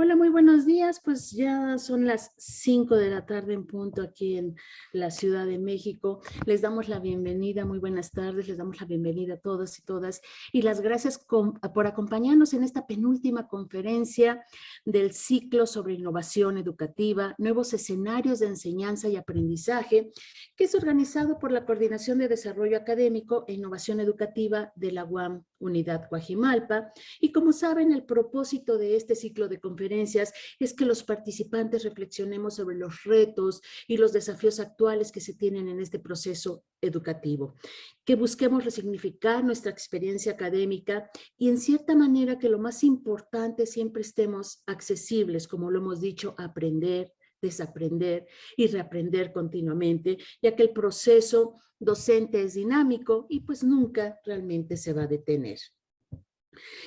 Hola, muy buenos días. Pues ya son las 5 de la tarde en punto aquí en la Ciudad de México. Les damos la bienvenida, muy buenas tardes, les damos la bienvenida a todos y todas y las gracias por acompañarnos en esta penúltima conferencia del ciclo sobre innovación educativa, nuevos escenarios de enseñanza y aprendizaje, que es organizado por la Coordinación de Desarrollo Académico e Innovación Educativa de la UAM Unidad Coajimalpa. Y como saben, el propósito de este ciclo de conferencias es que los participantes reflexionemos sobre los retos y los desafíos actuales que se tienen en este proceso educativo, que busquemos resignificar nuestra experiencia académica y en cierta manera que lo más importante siempre estemos accesibles, como lo hemos dicho, a aprender, desaprender y reaprender continuamente, ya que el proceso docente es dinámico y pues nunca realmente se va a detener.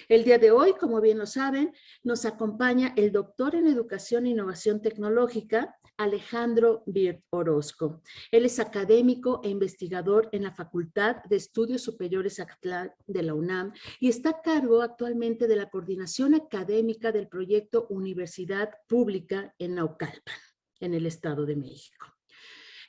El día de hoy, como bien lo saben, nos acompaña el doctor en Educación e Innovación Tecnológica, Alejandro Bird Orozco. Él es académico e investigador en la Facultad de Estudios Superiores Acatlán de la UNAM y está a cargo actualmente de la coordinación académica del proyecto Universidad Pública en Naucalpan, en el Estado de México.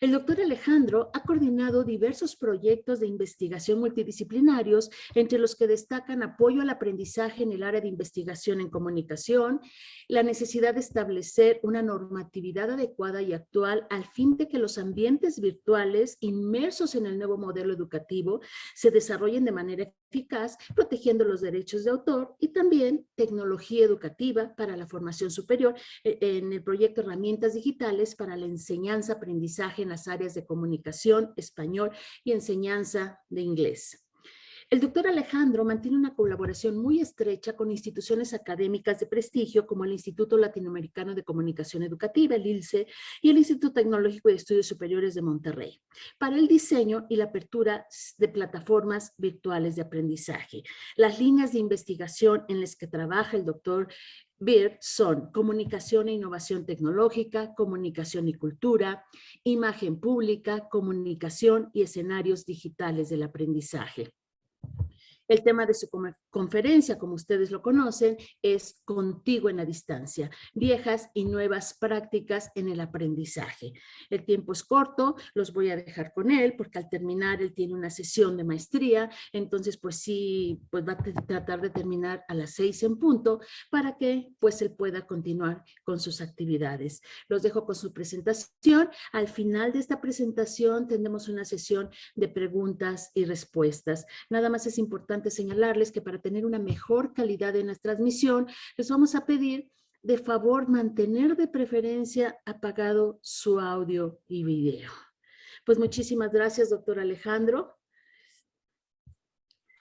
El doctor Alejandro ha coordinado diversos proyectos de investigación multidisciplinarios, entre los que destacan apoyo al aprendizaje en el área de investigación en comunicación, la necesidad de establecer una normatividad adecuada y actual al fin de que los ambientes virtuales inmersos en el nuevo modelo educativo se desarrollen de manera eficaz, protegiendo los derechos de autor, y también tecnología educativa para la formación superior en el proyecto Herramientas Digitales para la Enseñanza, Aprendizaje en las áreas de comunicación, español y enseñanza de inglés. El doctor Alejandro mantiene una colaboración muy estrecha con instituciones académicas de prestigio como el Instituto Latinoamericano de Comunicación Educativa, el ILCE, y el Instituto Tecnológico de Estudios Superiores de Monterrey, para el diseño y la apertura de plataformas virtuales de aprendizaje. Las líneas de investigación en las que trabaja el doctor Bird son comunicación e innovación tecnológica, comunicación y cultura, imagen pública, comunicación y escenarios digitales del aprendizaje. El tema de su conferencia, como ustedes lo conocen, es Contigo en la Distancia, viejas y nuevas prácticas en el aprendizaje. El tiempo es corto, los voy a dejar con él, porque al terminar él tiene una sesión de maestría, entonces pues sí, pues va a tratar de terminar a las 6 en punto, para que pues él pueda continuar con sus actividades. Los dejo con su presentación. Al final de esta presentación tendremos una sesión de preguntas y respuestas. Nada más es importante señalarles que para tener una mejor calidad en la transmisión, les vamos a pedir de favor mantener de preferencia apagado su audio y video. Pues muchísimas gracias, doctor Alejandro.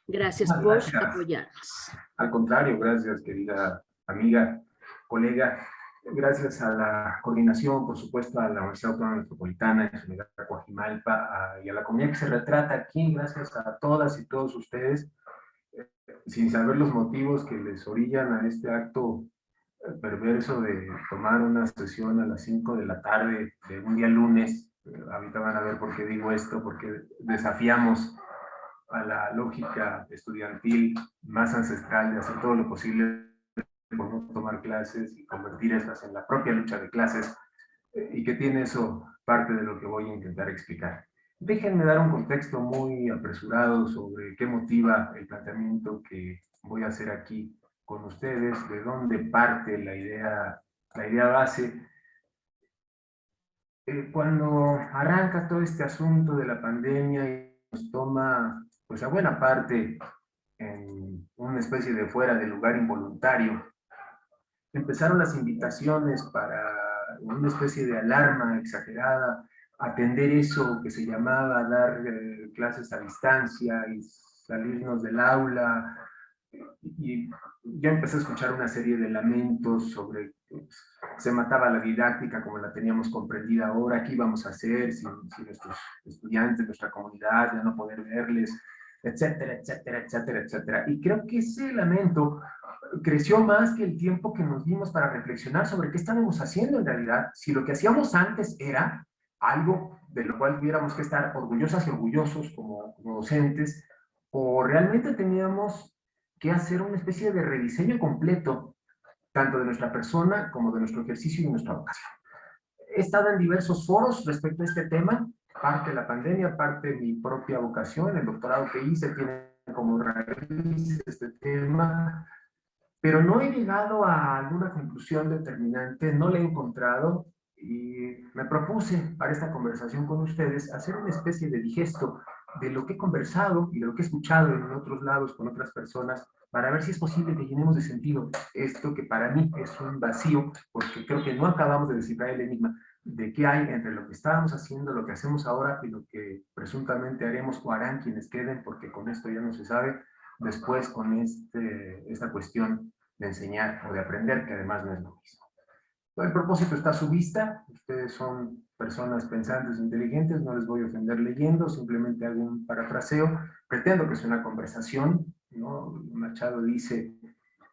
Gracias por apoyarnos. Al contrario, gracias, querida amiga, colega. Gracias a la coordinación, por supuesto, a la Universidad Autónoma Metropolitana, a la Unidad Coajimalpa y a la comunidad que se retrata aquí. Gracias a todas y todos ustedes. Sin saber los motivos que les orillan a este acto perverso de tomar una sesión a las 5 de la tarde de un día lunes. Ahorita van a ver por qué digo esto, porque desafiamos a la lógica estudiantil más ancestral de hacer todo lo posible por no tomar clases y convertir estas en la propia lucha de clases, y que tiene eso parte de lo que voy a intentar explicar. Déjenme dar un contexto muy apresurado sobre qué motiva el planteamiento que voy a hacer aquí con ustedes, de dónde parte la idea base. Cuando arranca todo este asunto de la pandemia y nos toma pues a buena parte en una especie de fuera de lugar involuntario, empezaron las invitaciones para una especie de alarma exagerada, atender eso que se llamaba dar clases a distancia y salirnos del aula. Y yo empecé a escuchar una serie de lamentos sobre que se mataba la didáctica como la teníamos comprendida ahora, qué íbamos a hacer si nuestros estudiantes, nuestra comunidad, ya no poder verles, etcétera, etcétera, etcétera, etcétera. Y creo que ese lamento creció más que el tiempo que nos dimos para reflexionar sobre qué estábamos haciendo en realidad, si lo que hacíamos antes era algo de lo cual tuviéramos que estar orgullosas y orgullosos como docentes, o realmente teníamos que hacer una especie de rediseño completo tanto de nuestra persona como de nuestro ejercicio y de nuestra vocación. He estado en diversos foros respecto a este tema, parte de la pandemia, parte de mi propia vocación, el doctorado que hice tiene como raíz este tema, pero no he llegado a alguna conclusión determinante, no la he encontrado y me propuse para esta conversación con ustedes hacer una especie de digesto de lo que he conversado y de lo que he escuchado en otros lados con otras personas para ver si es posible que llenemos de sentido esto que para mí es un vacío, porque creo que no acabamos de descifrar el enigma de qué hay entre lo que estábamos haciendo, lo que hacemos ahora y lo que presuntamente haremos o harán quienes queden, porque con esto ya no se sabe, después con esta cuestión de enseñar o de aprender, que además no es lo mismo. El propósito está a su vista, ustedes son personas pensantes, inteligentes, no les voy a ofender leyendo, simplemente hago un parafraseo, pretendo que sea una conversación, ¿no? Machado dice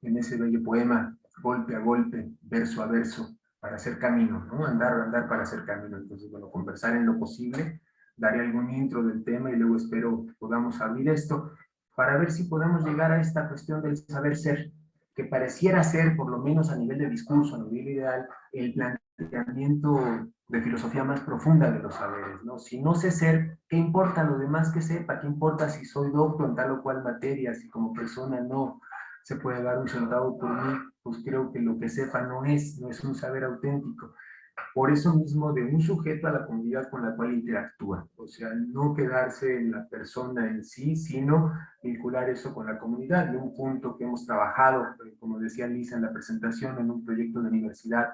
en ese bello poema, golpe a golpe, verso a verso, para hacer camino, ¿no? Andar, andar para hacer camino. Entonces, bueno, conversar en lo posible, daré algún intro del tema y luego espero podamos abrir esto para ver si podemos llegar a esta cuestión del saber ser, que pareciera ser, por lo menos a nivel de discurso, a nivel ideal, el planteamiento de filosofía más profunda de los saberes, ¿no? Si no sé ser, ¿qué importa lo demás que sepa? ¿Qué importa si soy docto en tal o cual materia? Si como persona no se puede dar un centavo por mí, pues creo que lo que sepa no es un saber auténtico. Por eso mismo de un sujeto a la comunidad con la cual interactúa, o sea, no quedarse en la persona en sí, sino vincular eso con la comunidad. Y un punto que hemos trabajado, como decía Lisa en la presentación, en un proyecto de universidad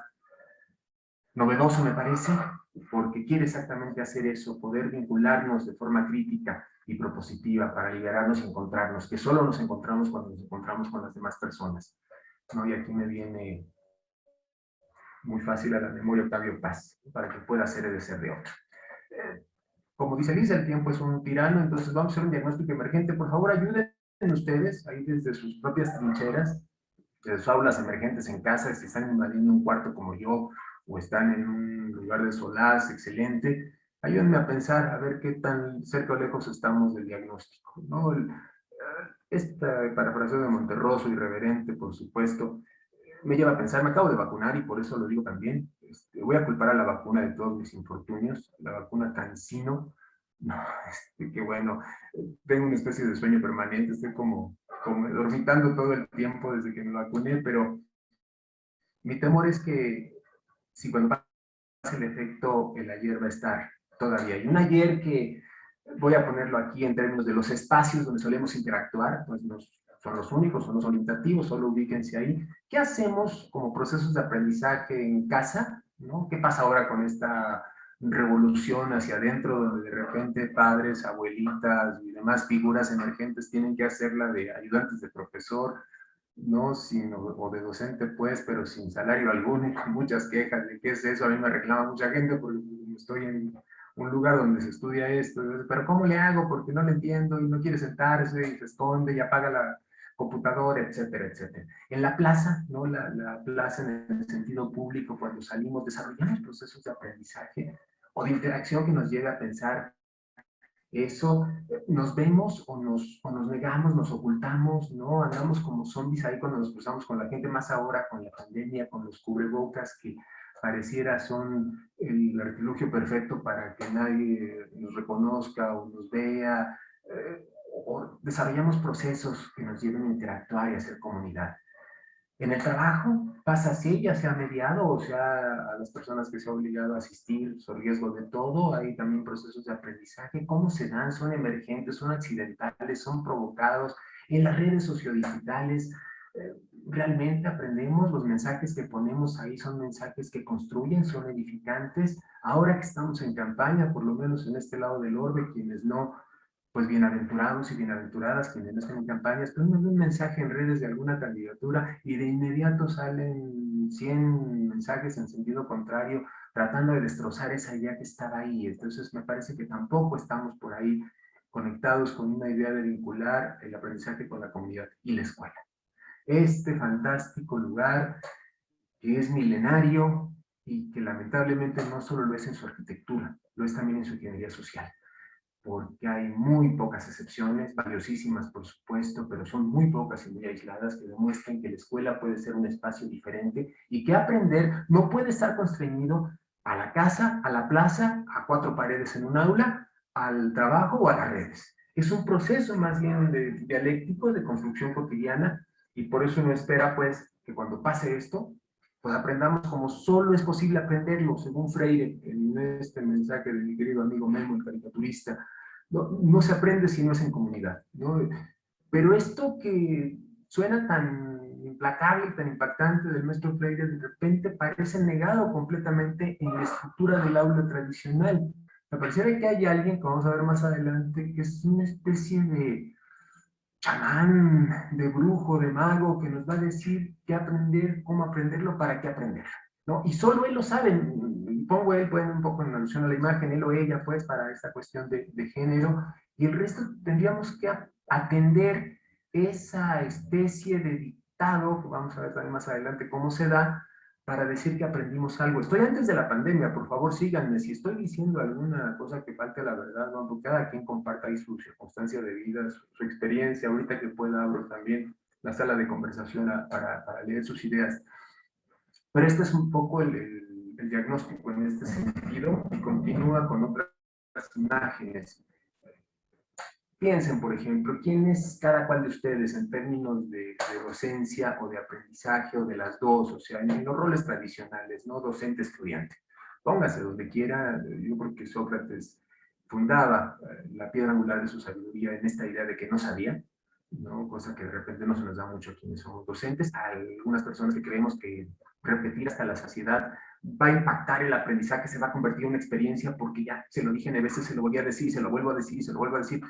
novedoso me parece, porque quiere exactamente hacer eso, poder vincularnos de forma crítica y propositiva para liberarnos y encontrarnos, que solo nos encontramos cuando nos encontramos con las demás personas, ¿no? Y aquí me viene muy fácil a la memoria Octavio Paz, para que pueda ser el ser de otro. Como dice Lisa, el tiempo es un tirano, entonces vamos a hacer un diagnóstico emergente. Por favor, ayuden ustedes ahí desde sus propias trincheras, de sus aulas emergentes en casa, si están invadiendo un cuarto como yo, o están en un lugar de solaz excelente, ayúdenme a pensar a ver qué tan cerca o lejos estamos del diagnóstico, ¿no? Esta parafraseo de Monterroso, irreverente, por supuesto, me lleva a pensar, me acabo de vacunar y por eso lo digo también, voy a culpar a la vacuna de todos mis infortunios, la vacuna Cancino, no, qué bueno, tengo una especie de sueño permanente, estoy como dormitando todo el tiempo desde que me vacuné, pero mi temor es que si cuando pase el efecto, el ayer va a estar todavía. Y un ayer que voy a ponerlo aquí en términos de los espacios donde solemos interactuar, pues son los únicos, son los orientativos, solo ubíquense ahí. ¿Qué hacemos como procesos de aprendizaje en casa? ¿No? ¿Qué pasa ahora con esta revolución hacia adentro, donde de repente padres, abuelitas y demás figuras emergentes tienen que hacerla de ayudantes de profesor, no o de docente pues, pero sin salario alguno y con muchas quejas de qué es eso? A mí me reclama mucha gente porque estoy en un lugar donde se estudia esto, pero ¿cómo le hago? Porque no le entiendo y no quiere sentarse y se esconde y apaga la computadora, etcétera, etcétera. En la plaza, ¿no? La plaza en el sentido público, cuando salimos, desarrollamos procesos de aprendizaje o de interacción que nos lleve a pensar eso, nos vemos o nos negamos, nos ocultamos, ¿no? Andamos como zombies ahí cuando nos cruzamos con la gente, más ahora con la pandemia, con los cubrebocas que pareciera son el artilugio perfecto para que nadie nos reconozca o nos vea, o desarrollamos procesos que nos lleven a interactuar y a hacer comunidad. En el trabajo pasa así, ya sea mediado o sea a las personas que se ha obligado a asistir, son riesgo de todo, hay también procesos de aprendizaje, cómo se dan, son emergentes, son accidentales, son provocados en las redes sociodigitales, eh, realmente aprendemos, los mensajes que ponemos ahí son mensajes que construyen, son edificantes, ahora que estamos en campaña, por lo menos en este lado del orbe, quienes no, pues bienaventurados y bienaventuradas quienes no estén en campañas, ponen un mensaje en redes de alguna candidatura y de inmediato salen 100 mensajes en sentido contrario, tratando de destrozar esa idea que estaba ahí. Entonces me parece que tampoco estamos por ahí conectados con una idea de vincular el aprendizaje con la comunidad y la escuela. Este fantástico lugar que es milenario y que lamentablemente no solo lo es en su arquitectura, lo es también en su ingeniería social. porque hay muy pocas excepciones, valiosísimas por supuesto, pero son muy pocas y muy aisladas, que demuestran que la escuela puede ser un espacio diferente y que aprender no puede estar constreñido a la casa, a la plaza, a 4 paredes en un aula, al trabajo o a las redes. Es un proceso más bien dialéctico, de construcción cotidiana, y por eso uno espera pues que cuando pase esto, pues aprendamos como solo es posible aprenderlo, según Freire, en este mensaje de mi querido amigo Memo, el caricaturista. No se aprende si no es en comunidad, ¿no? Pero esto que suena tan implacable, tan impactante del maestro Freire, de repente parece negado completamente en la estructura del aula tradicional. Me pareciera que hay alguien, que vamos a ver más adelante, que es una especie de chamán, de brujo, de mago, que nos va a decir qué aprender, cómo aprenderlo, para qué aprender, ¿no? Y solo él lo sabe. Pongo él, pues, un poco en alusión a la imagen, él o ella, pues, para esta cuestión de género, y el resto tendríamos que atender esa especie de dictado, que vamos a ver también más adelante cómo se da, para decir que aprendimos algo. Estoy antes de la pandemia, por favor síganme. Si estoy diciendo alguna cosa que falte a la verdad, ¿no? Porque cada quien comparta ahí su circunstancia de vida, su experiencia. Ahorita que pueda abro también la sala de conversación para leer sus ideas. Pero este es un poco el diagnóstico en este sentido, y continúa con otras imágenes. Piensen, por ejemplo, quién es cada cual de ustedes en términos de docencia o de aprendizaje o de las dos, o sea, en los roles tradicionales, ¿no? Docente-estudiante. Póngase donde quiera. Yo creo que Sócrates fundaba la piedra angular de su sabiduría en esta idea de que no sabía, ¿no? Cosa que de repente no se nos da mucho a quienes somos docentes, a algunas personas que creemos que repetir hasta la saciedad va a impactar el aprendizaje, se va a convertir en una experiencia, porque ya se lo dije 9 veces, se lo volví a decir, se lo vuelvo a decir, se lo vuelvo a decir,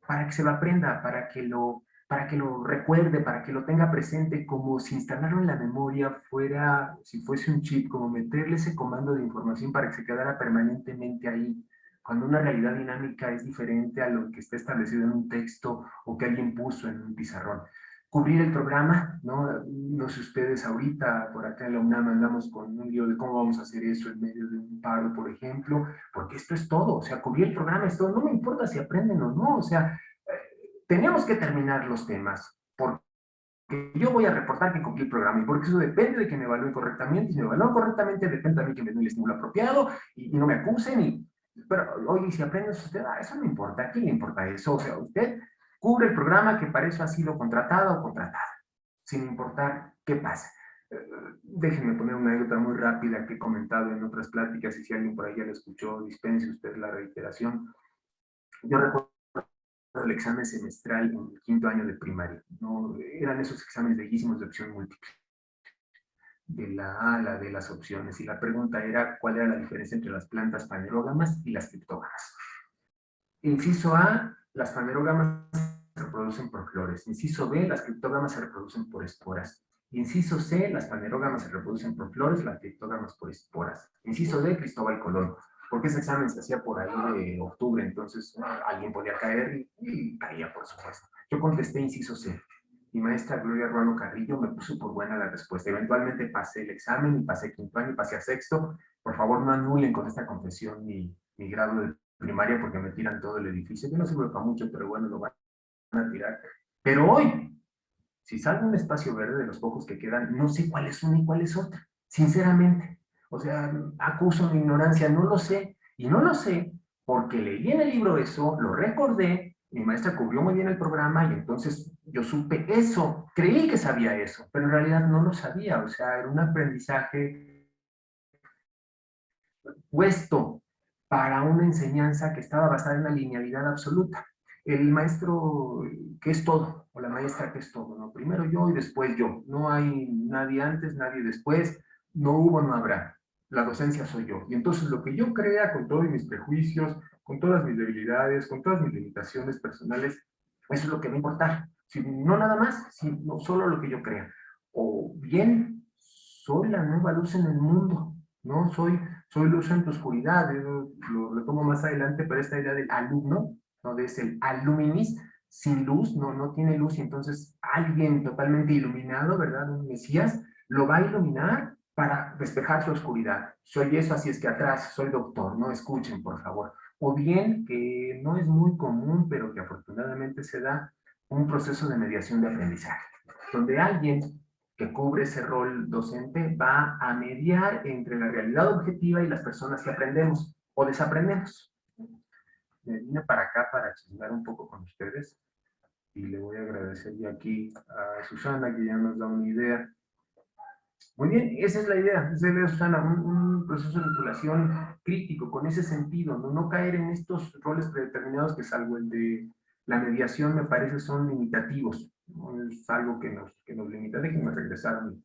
para que se lo aprenda, para que lo recuerde, para que lo tenga presente, como si instalarlo en la memoria fuera, si fuese un chip, como meterle ese comando de información para que se quedara permanentemente ahí, cuando una realidad dinámica es diferente a lo que está establecido en un texto o que alguien puso en un pizarrón. Cubrir el programa, ¿no? No sé ustedes, ahorita por acá en la UNAM andamos con un lío de cómo vamos a hacer eso en medio de un paro, por ejemplo, porque esto es todo. O sea, cubrir el programa es todo. No me importa si aprenden o no, o sea, tenemos que terminar los temas, porque yo voy a reportar que cumplí el programa, y porque eso depende de que me evalúen correctamente, y si me evalúen correctamente depende de mí que me den el estímulo apropiado, y no me acusen, pero oye, si aprenden usted, eso no importa. ¿A quién le importa eso? O sea, usted cubre el programa, que para eso ha sido contratado o contratada, sin importar qué pasa. Déjenme poner una anécdota muy rápida que he comentado en otras pláticas, y si alguien por ahí ya la escuchó, dispense usted la reiteración. Yo recuerdo el examen semestral en el 5º año de primaria, ¿no? Eran esos exámenes bellísimos de opción múltiple, de la A a la de las opciones, y la pregunta era cuál era la diferencia entre las plantas fanerógamas y las criptógamas. Inciso A, las fanerógamas se reproducen por flores. Inciso B, las criptógamas se reproducen por esporas. Inciso C, las fanerógamas se reproducen por flores, las criptógamas por esporas. Inciso D, Cristóbal Colón. Porque ese examen se hacía por ahí de octubre, entonces alguien podía caer y caía, por supuesto. Yo contesté inciso C. Mi maestra Gloria Ruano Carrillo me puso por buena la respuesta. Eventualmente pasé el examen, y pasé 5º año, y pasé a 6º. Por favor, no anulen con esta confesión mi grado de primaria, porque me tiran todo el edificio. Yo no sirve para mucho, pero bueno, lo van a tirar. Pero hoy, si salgo un espacio verde de los pocos que quedan, no sé cuál es una y cuál es otra, sinceramente. O sea, acuso mi ignorancia, no lo sé. Y no lo sé porque leí en el libro eso, lo recordé, mi maestra cubrió muy bien el programa, y entonces yo supe eso, creí que sabía eso, pero en realidad no lo sabía. O sea, era un aprendizaje puesto para una enseñanza que estaba basada en la linealidad absoluta. El maestro que es todo, o la maestra que es todo, ¿no? Primero yo y después yo. No hay nadie antes, nadie después, no hubo, no habrá. La docencia soy yo. Y entonces lo que yo crea, con todos mis prejuicios, con todas mis debilidades, con todas mis limitaciones personales, eso es lo que va a importar. Si, no nada más, sino solo lo que yo crea. O bien, soy la nueva luz en el mundo, ¿no? Soy luz en tu oscuridad. Lo retomo más adelante, pero esta idea del alumno, ¿no? Es el aluminis, sin luz, no tiene luz, y entonces alguien totalmente iluminado, ¿verdad? Un Mesías, lo va a iluminar para despejar su oscuridad. Soy eso, así es que atrás, soy doctor, no escuchen, por favor. o bien que no es muy común, pero que afortunadamente se da, un proceso de mediación de aprendizaje, donde alguien que cubre ese rol docente va a mediar entre la realidad objetiva y las personas que aprendemos o desaprendemos. Me vine para acá para chismear un poco con ustedes y le voy a agradecer ya aquí a Susana que ya nos da una idea. Muy bien, esa es la idea, Susana, un proceso de vinculación crítico con ese sentido, no caer en estos roles predeterminados que, salvo el de la mediación, me parece son limitativos, ¿no? Es algo que nos limita. Déjenme regresar a mi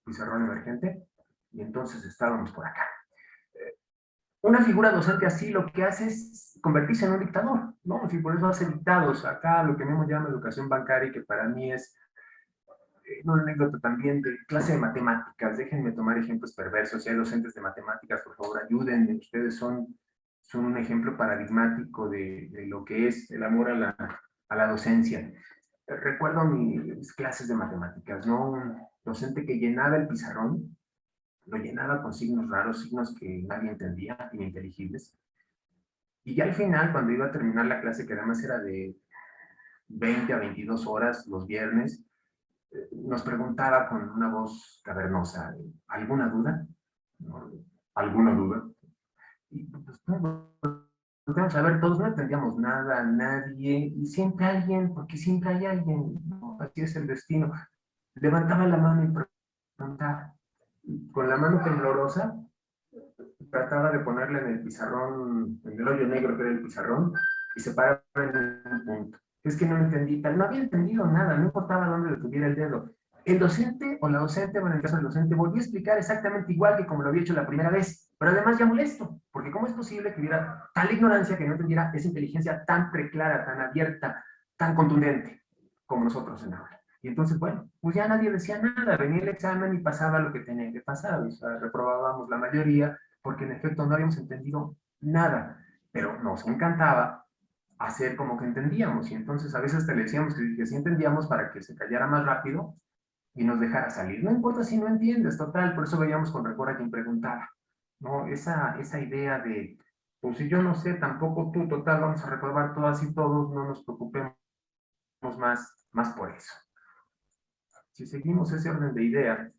pizarrón emergente y entonces estábamos por acá. Una figura docente así lo que hace es convertirse en un dictador, ¿no? Y por eso hace dictados acá, lo que mismo llama educación bancaria, que para mí es una anécdota también de clase de matemáticas. Déjenme tomar ejemplos perversos. Si hay docentes de matemáticas, por favor, ayúdenme. Ustedes son un ejemplo paradigmático de lo que es el amor a la docencia. Recuerdo mis clases de matemáticas, ¿no? Un docente que llenaba el pizarrón, lo llenaba con signos raros, signos que nadie entendía, ininteligibles. Y ya al final, cuando iba a terminar la clase, que además era de 20 a 22 horas los viernes, nos preguntaba con una voz cavernosa, ¿alguna duda? ¿No? ¿Alguna duda? Y pues, podemos saber, todos no entendíamos nada, nadie, y siempre alguien, porque siempre hay alguien, ¿no? Así es el destino. Levantaba la mano y preguntaba, con la mano temblorosa, trataba de ponerla en el pizarrón, en el hoyo negro que era el pizarrón, y se paraba en un punto. Es que no entendí tal, no había entendido nada, no importaba dónde le tuviera el dedo. El docente o la docente, bueno, en el caso del docente, volvió a explicar exactamente igual que como lo había hecho la primera vez, pero además ya molesto, porque ¿cómo es posible que hubiera tal ignorancia que no entendiera esa inteligencia tan preclara, tan abierta, tan contundente como nosotros en aula? Y entonces, bueno, pues ya nadie decía nada, venía el examen y pasaba lo que tenía que pasar, o sea, reprobábamos la mayoría, porque en efecto no habíamos entendido nada, pero nos encantaba hacer como que entendíamos, y entonces a veces te le decíamos que sí entendíamos para que se callara más rápido y nos dejara salir. No importa si no entiendes, total, por eso veíamos con recuerdo a quien preguntaba, ¿no? Esa idea de, pues si yo no sé, tampoco tú, total, vamos a reprobar todas y todos, no nos preocupemos más por eso. Si seguimos ese orden de ideas,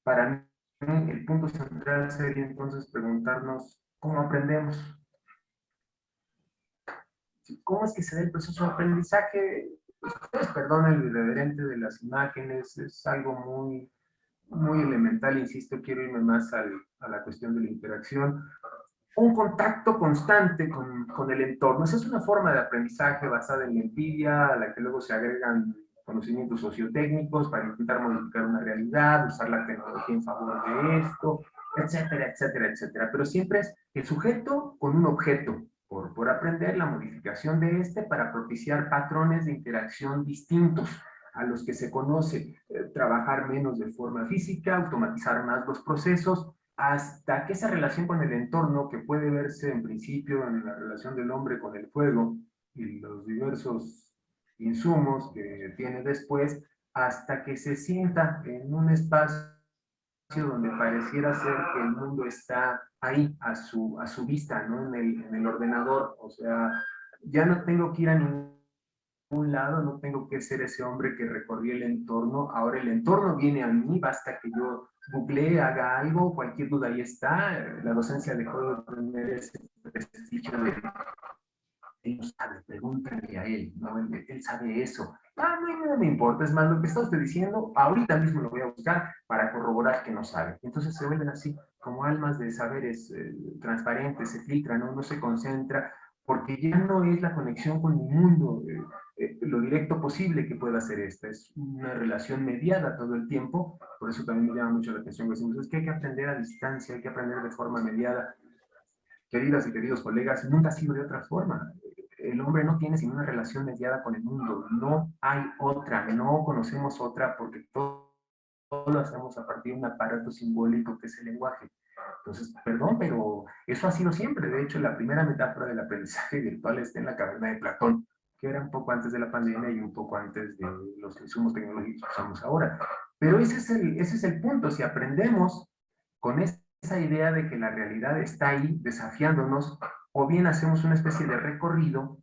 para mí el punto central sería entonces preguntarnos cómo aprendemos. ¿Cómo es que se da el proceso de aprendizaje? Ustedes perdonen el irreverente de las imágenes, es algo muy elemental, insisto, quiero irme más a la cuestión de la interacción. Un contacto constante con el entorno. Esa es una forma de aprendizaje basada en la empiria, a la que luego se agregan conocimientos sociotécnicos para intentar modificar una realidad, usar la tecnología en favor de esto, etcétera, etcétera, etcétera. Pero siempre es el sujeto con un objeto, por aprender la modificación de este para propiciar patrones de interacción distintos a los que se conoce, trabajar menos de forma física, automatizar más los procesos, hasta que esa relación con el entorno, que puede verse en principio en la relación del hombre con el fuego y los diversos insumos que tiene después, hasta que se sienta en un espacio donde pareciera ser que el mundo está ahí, a su vista, ¿no? En el ordenador. O sea, ya no tengo que ir a ningún lado, no tengo que ser ese hombre que recorrió el entorno, ahora el entorno viene a mí, basta que yo googlee, haga algo, cualquier duda ahí está. La docencia dejó de tener ese prestigio de él no sabe, pregúntale a él, ¿no? Él sabe eso. Ah, no me importa, es más, lo que está usted diciendo, ahorita mismo lo voy a buscar para corroborar que no sabe. Entonces se vuelven así, como almas de saberes transparentes, se filtran, ¿no? No se concentra, porque ya no es la conexión con mi mundo, lo directo posible que pueda ser esta. Es una relación mediada todo el tiempo, por eso también me llama mucho la atención, que decimos, es que hay que aprender a distancia, hay que aprender de forma mediada. Queridas y queridos colegas, nunca ha sido de otra forma. El hombre no tiene sino una relación mediada con el mundo, no hay otra, no conocemos otra porque todo lo hacemos a partir de un aparato simbólico que es el lenguaje. Entonces, perdón, pero eso ha sido siempre. De hecho, la primera metáfora del aprendizaje virtual está en la caverna de Platón, que era un poco antes de la pandemia y un poco antes de los insumos tecnológicos que usamos ahora. Pero ese es el punto. Si aprendemos con este esa idea de que la realidad está ahí desafiándonos, o bien hacemos una especie de recorrido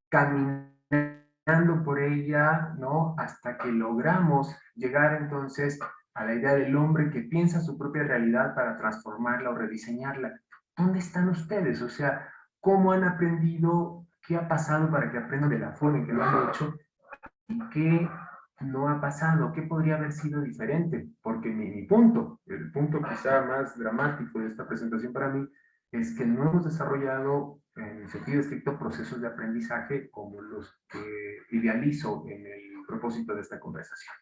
caminando por ella, ¿no? Hasta que logramos llegar entonces a la idea del hombre que piensa su propia realidad para transformarla o rediseñarla. ¿Dónde están ustedes? O sea, ¿cómo han aprendido? ¿Qué ha pasado para que aprendan de la forma en que lo han hecho? ¿Y qué no ha pasado? ¿Qué podría haber sido diferente? Porque mi punto, el punto quizá más dramático de esta presentación para mí, es que no hemos desarrollado en sentido estricto procesos de aprendizaje como los que idealizo en el propósito de esta conversación.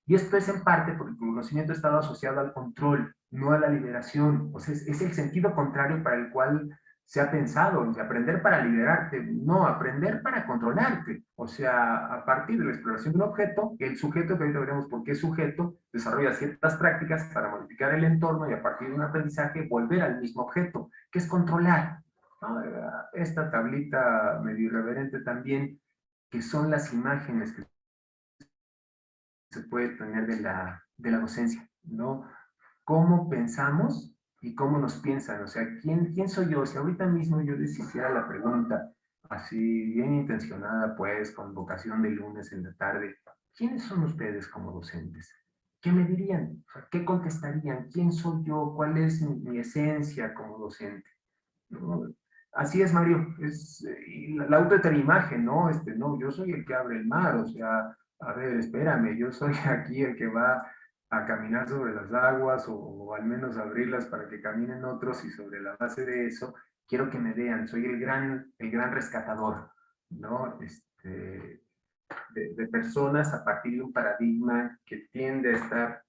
Y esto es en parte porque el conocimiento ha estado asociado al control, no a la liberación. O sea, es el sentido contrario para el cual se ha pensado, de aprender para liberarte, no, aprender para controlarte. O sea, a partir de la exploración de un objeto, el sujeto, que ahorita veremos por qué es sujeto, desarrolla ciertas prácticas para modificar el entorno y a partir de un aprendizaje volver al mismo objeto, que es controlar. ¿No? Esta tablita medio irreverente también, que son las imágenes que se puede tener de la docencia, ¿no? ¿Cómo pensamos y cómo nos piensan? O sea, ¿quién soy yo? Si ahorita mismo yo les hiciera la pregunta, así bien intencionada, pues, con vocación de lunes en la tarde, ¿quiénes son ustedes como docentes? ¿Qué me dirían? O sea, ¿qué contestarían? ¿Quién soy yo? ¿Cuál es mi esencia como docente? ¿No? Así es, Mario, es la autoimagen, ¿no? No, yo soy el que abre el mar, o sea, a ver, espérame, yo soy aquí el que va a caminar sobre las aguas o al menos abrirlas para que caminen otros y sobre la base de eso quiero que me vean, soy el gran rescatador, ¿no? De personas a partir de un paradigma que tiende a estar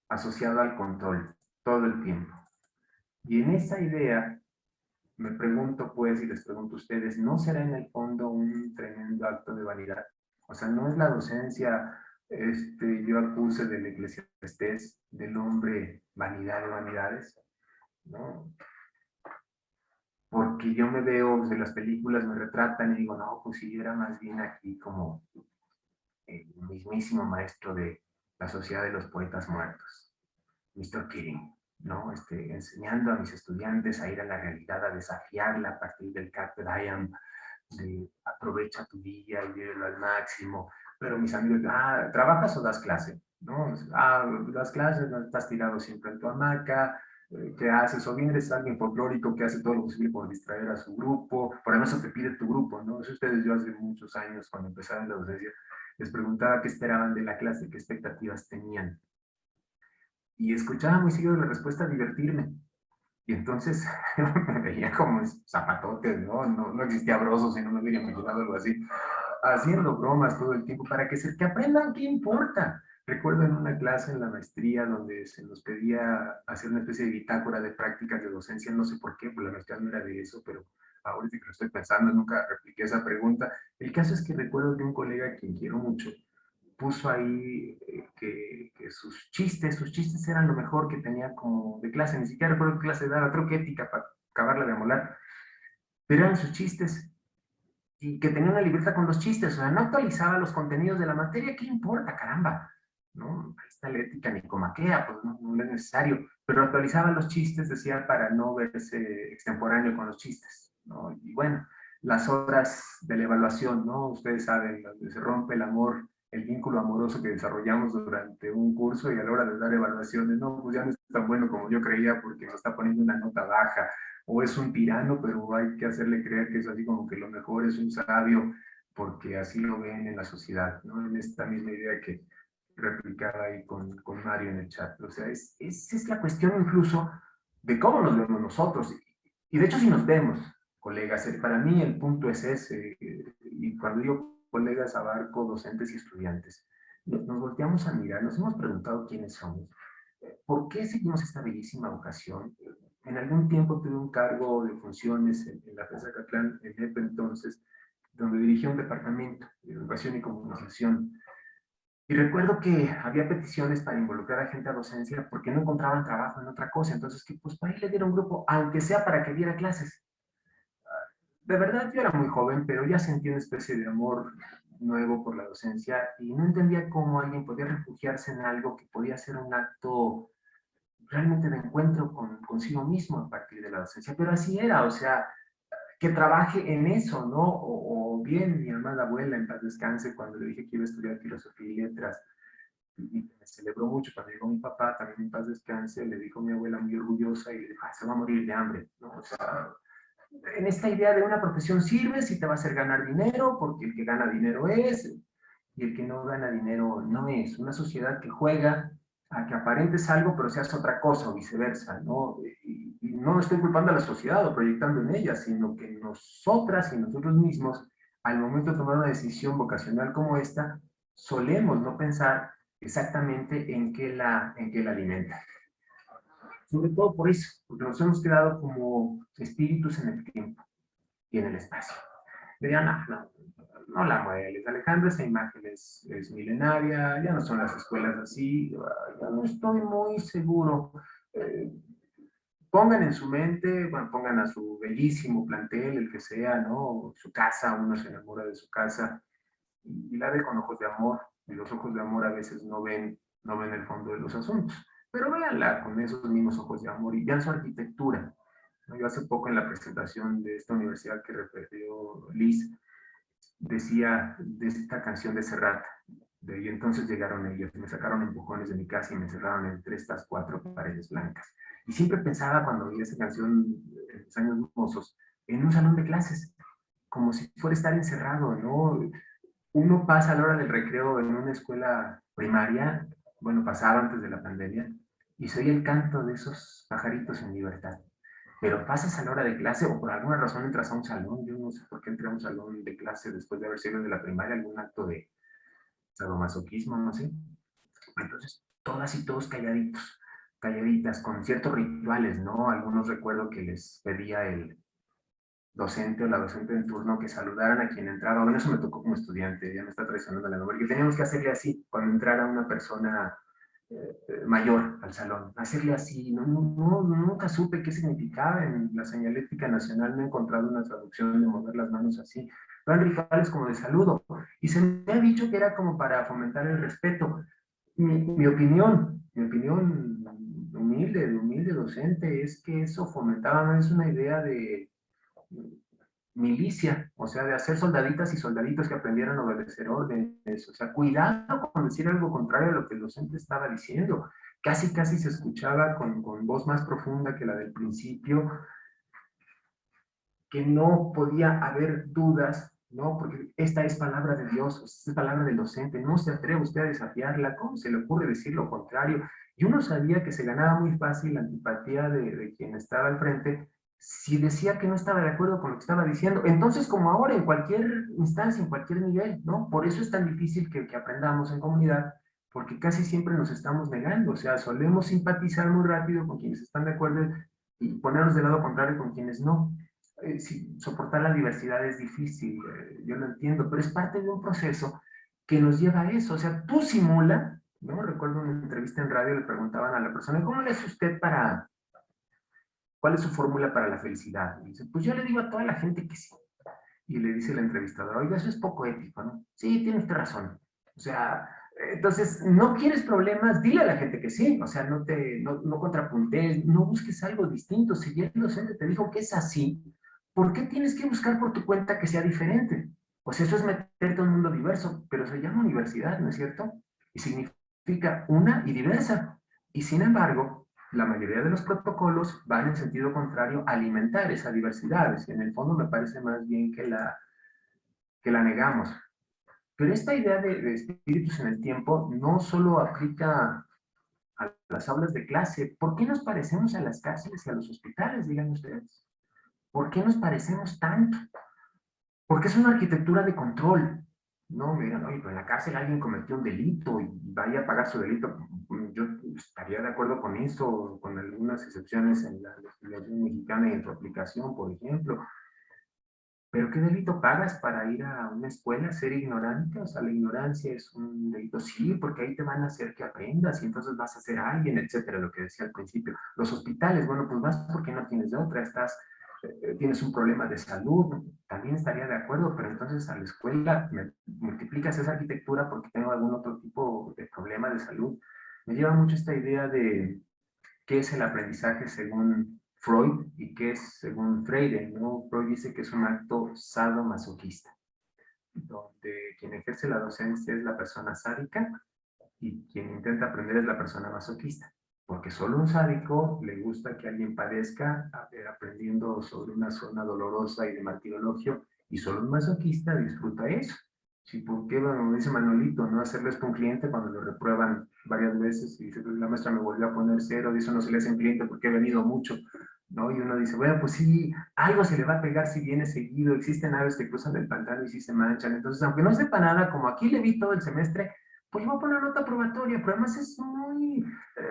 asociado al control todo el tiempo. Y en esa idea me pregunto, pues, y les pregunto a ustedes, ¿no será en el fondo un tremendo acto de vanidad? O sea, ¿no es la docencia, yo acuse del eclesiastés, del hombre vanidad de vanidades? ¿No? Porque yo me veo, de las películas me retratan y digo, no, pues sí, era más bien aquí como el mismísimo maestro de la Sociedad de los Poetas Muertos, Mr. Keating, ¿no? Enseñando a mis estudiantes a ir a la realidad, a desafiarla a partir del Carpe Diem, de aprovecha tu día y vívelo al máximo. Pero mis amigos, ¿trabajas o das clase? ¿No? Das clases, no estás tirado siempre en tu hamaca, ¿qué haces? O bien eres alguien folclórico que hace todo lo posible por distraer a su grupo, por eso te pide tu grupo, ¿no? Eso ustedes, yo hace muchos años, cuando empezaron la docencia, les preguntaba qué esperaban de la clase, qué expectativas tenían. Y escuchaba muy seguido la respuesta, divertirme. Y entonces me veía como zapatotes, ¿no? No existía broso, si no me hubiera imaginado algo así. Haciendo bromas todo el tiempo para que aprendan qué importa. Recuerdo en una clase en la maestría donde se nos pedía hacer una especie de bitácora de prácticas de docencia, no sé por qué, pues la maestría no era de eso, pero ahorita que lo estoy pensando, nunca repliqué esa pregunta. El caso es que recuerdo que un colega a quien quiero mucho, puso ahí que sus chistes eran lo mejor que tenía como de clase, ni siquiera recuerdo qué clase daba, creo que ética para acabarla de molar, pero eran sus chistes y que tenía una libreta con los chistes, o sea, no actualizaba los contenidos de la materia, ¿qué importa, caramba? ¿No? Ahí está la ética nicomaquea, pues no es necesario, pero actualizaba los chistes, decía, para no verse extemporáneo con los chistes, ¿no? Y bueno, las horas de la evaluación, ¿no? Ustedes saben, donde se rompe el amor, el vínculo amoroso que desarrollamos durante un curso y a la hora de dar evaluaciones, no, pues ya no es tan bueno como yo creía porque nos está poniendo una nota baja, o es un tirano, pero hay que hacerle creer que es así como que lo mejor es un sabio, porque así lo ven en la sociedad, ¿no? En esta misma idea que replicaba ahí con Mario en el chat. O sea, es la cuestión incluso de cómo nos vemos nosotros. Y de hecho, si nos vemos, colegas, para mí el punto es ese, y cuando digo colegas abarco docentes y estudiantes, nos volteamos a mirar, nos hemos preguntado quiénes somos, por qué seguimos esta bellísima vocación. En algún tiempo tuve un cargo de funciones en la FES Acatlán, en EPE entonces, donde dirigía un departamento de educación y comunicación. Y recuerdo que había peticiones para involucrar a gente a docencia porque no encontraban trabajo en otra cosa. Entonces, que pues para ahí le diera un grupo, aunque sea para que diera clases. De verdad, yo era muy joven, pero ya sentí una especie de amor nuevo por la docencia y no entendía cómo alguien podía refugiarse en algo que podía ser un acto realmente de encuentro consigo mismo a partir de la docencia, pero así era, o sea, que trabaje en eso, ¿no? O bien mi amada abuela, en paz descanse, cuando le dije que iba a estudiar filosofía y letras, y me celebró mucho. Cuando llegó mi papá, también en paz descanse, le dijo a mi abuela muy orgullosa y le dijo, se va a morir de hambre, ¿no? O sea, en esta idea de una profesión sirves y te va a hacer ganar dinero, porque el que gana dinero es, y el que no gana dinero no es. Una sociedad que juega a que aparentes algo, pero seas otra cosa, o viceversa, ¿no? Y no estoy culpando a la sociedad o proyectando en ella, sino que nosotras y nosotros mismos, al momento de tomar una decisión vocacional como esta, solemos no pensar exactamente en qué la alimenta. Sobre todo por eso, porque nos hemos quedado como espíritus en el tiempo y en el espacio. Me digan, no la mueles, Alejandro, esa imagen es milenaria, ya no son las escuelas así, ya no estoy muy seguro. Eh, Pongan en su mente, bueno, pongan a su bellísimo plantel, el que sea, ¿no? Su casa, uno se enamora de su casa y la ve con ojos de amor, y los ojos de amor a veces no ven el fondo de los asuntos, pero véanla con esos mismos ojos de amor y vean su arquitectura. ¿No? Yo hace poco en la presentación de esta universidad que refirió Liz, decía de esta canción de Serrat, y entonces llegaron ellos, me sacaron empujones de mi casa y me encerraron entre estas cuatro paredes blancas. Y siempre pensaba cuando oía esa canción en los años mozos, en un salón de clases, como si fuera estar encerrado, ¿no? Uno pasa a la hora del recreo en una escuela primaria, bueno, pasaba antes de la pandemia, y se oye el canto de esos pajaritos en libertad. Pero pasas a la hora de clase o por alguna razón entras a un salón, yo no sé por qué entré a un salón de clase después de haber salido de la primaria, algún acto de sadomasoquismo, no sé. Entonces, todas y todos calladitos, calladitas, con ciertos rituales, ¿no? Algunos recuerdo que les pedía el docente o la docente en turno que saludaran a quien entraba. Bueno, eso me tocó como estudiante, ya me está traicionando la memoria, que teníamos que hacerle así cuando entrara una persona mayor al salón, hacerle así. Nunca supe qué significaba en la señalética nacional, no he encontrado una traducción de mover las manos así. Eran rituales como de saludo, y se me ha dicho que era como para fomentar el respeto. Mi opinión humilde, de humilde docente, es que eso fomentaba, no es una idea de milicia, o sea, de hacer soldaditas y soldaditos que aprendieran a obedecer órdenes, o sea, cuidado con decir algo contrario a lo que el docente estaba diciendo. Casi se escuchaba con voz más profunda que la del principio, que no podía haber dudas, ¿no? Porque esta es palabra de Dios, esta es palabra del docente, no se atreve usted a desafiarla, ¿cómo se le ocurre decir lo contrario? Y uno sabía que se ganaba muy fácil la antipatía de quien estaba al frente si decía que no estaba de acuerdo con lo que estaba diciendo. Entonces, como ahora, en cualquier instancia, en cualquier nivel, ¿no? Por eso es tan difícil que aprendamos en comunidad, porque casi siempre nos estamos negando, o sea, solemos simpatizar muy rápido con quienes están de acuerdo y ponernos del lado contrario con quienes no. Sí, soportar la diversidad es difícil, yo lo entiendo, pero es parte de un proceso que nos lleva a eso. O sea, tú simula, ¿no? Recuerdo una entrevista en radio, le preguntaban a la persona, ¿cómo le hace usted para, cuál es su fórmula para la felicidad? Y dice, pues yo le digo a toda la gente que sí. Y le dice el entrevistador, oiga, eso es poco ético, ¿no? Sí, tiene usted razón. O sea, entonces, no quieres problemas, dile a la gente que sí, o sea, no contrapuntes, no busques algo distinto. Si ya el docente te dijo que es así, ¿por qué tienes que buscar por tu cuenta que sea diferente? Pues eso es meterte en un mundo diverso, pero se llama universidad, ¿no es cierto? Y significa una y diversa. Y sin embargo, la mayoría de los protocolos van en sentido contrario a alimentar esa diversidad. En el fondo me parece más bien que la negamos. Pero esta idea de espíritus en el tiempo no solo aplica a las aulas de clase. ¿Por qué nos parecemos a las cárceles y a los hospitales, digan ustedes? ¿Por qué nos parecemos tanto? Porque es una arquitectura de control. No, me digan, oye, pero en la cárcel alguien cometió un delito y vaya a pagar su delito. Yo estaría de acuerdo con eso, con algunas excepciones en la legislación mexicana y en su aplicación, por ejemplo. ¿Pero qué delito pagas para ir a una escuela, ser ignorante? O sea, la ignorancia es un delito, sí, porque ahí te van a hacer que aprendas y entonces vas a ser alguien, etcétera, lo que decía al principio. Los hospitales, bueno, pues vas porque no tienes de otra, tienes un problema de salud, también estaría de acuerdo, pero entonces a la escuela multiplicas esa arquitectura porque tengo algún otro tipo de problema de salud. Me lleva mucho esta idea qué es el aprendizaje según Freud y qué es según Freire, ¿no? Freud dice que es un acto sadomasoquista, donde quien ejerce la docencia es la persona sádica y quien intenta aprender es la persona masoquista. Porque solo un sádico le gusta que alguien padezca aprendiendo sobre una zona dolorosa y de martirologio, y solo un masoquista disfruta eso. Sí, ¿por qué, bueno, dice Manolito, no hacerlo esto a un cliente cuando lo reprueban varias veces y dice, pues, la maestra me volvió a poner 0, eso no se le hace a un cliente porque he venido mucho, ¿no? Y uno dice, bueno, pues sí, algo se le va a pegar si viene seguido, existen aves que cruzan el pantano y sí se manchan, entonces aunque no sepa nada, como aquí le vi todo el semestre, pues voy a poner nota probatoria, pero además es muy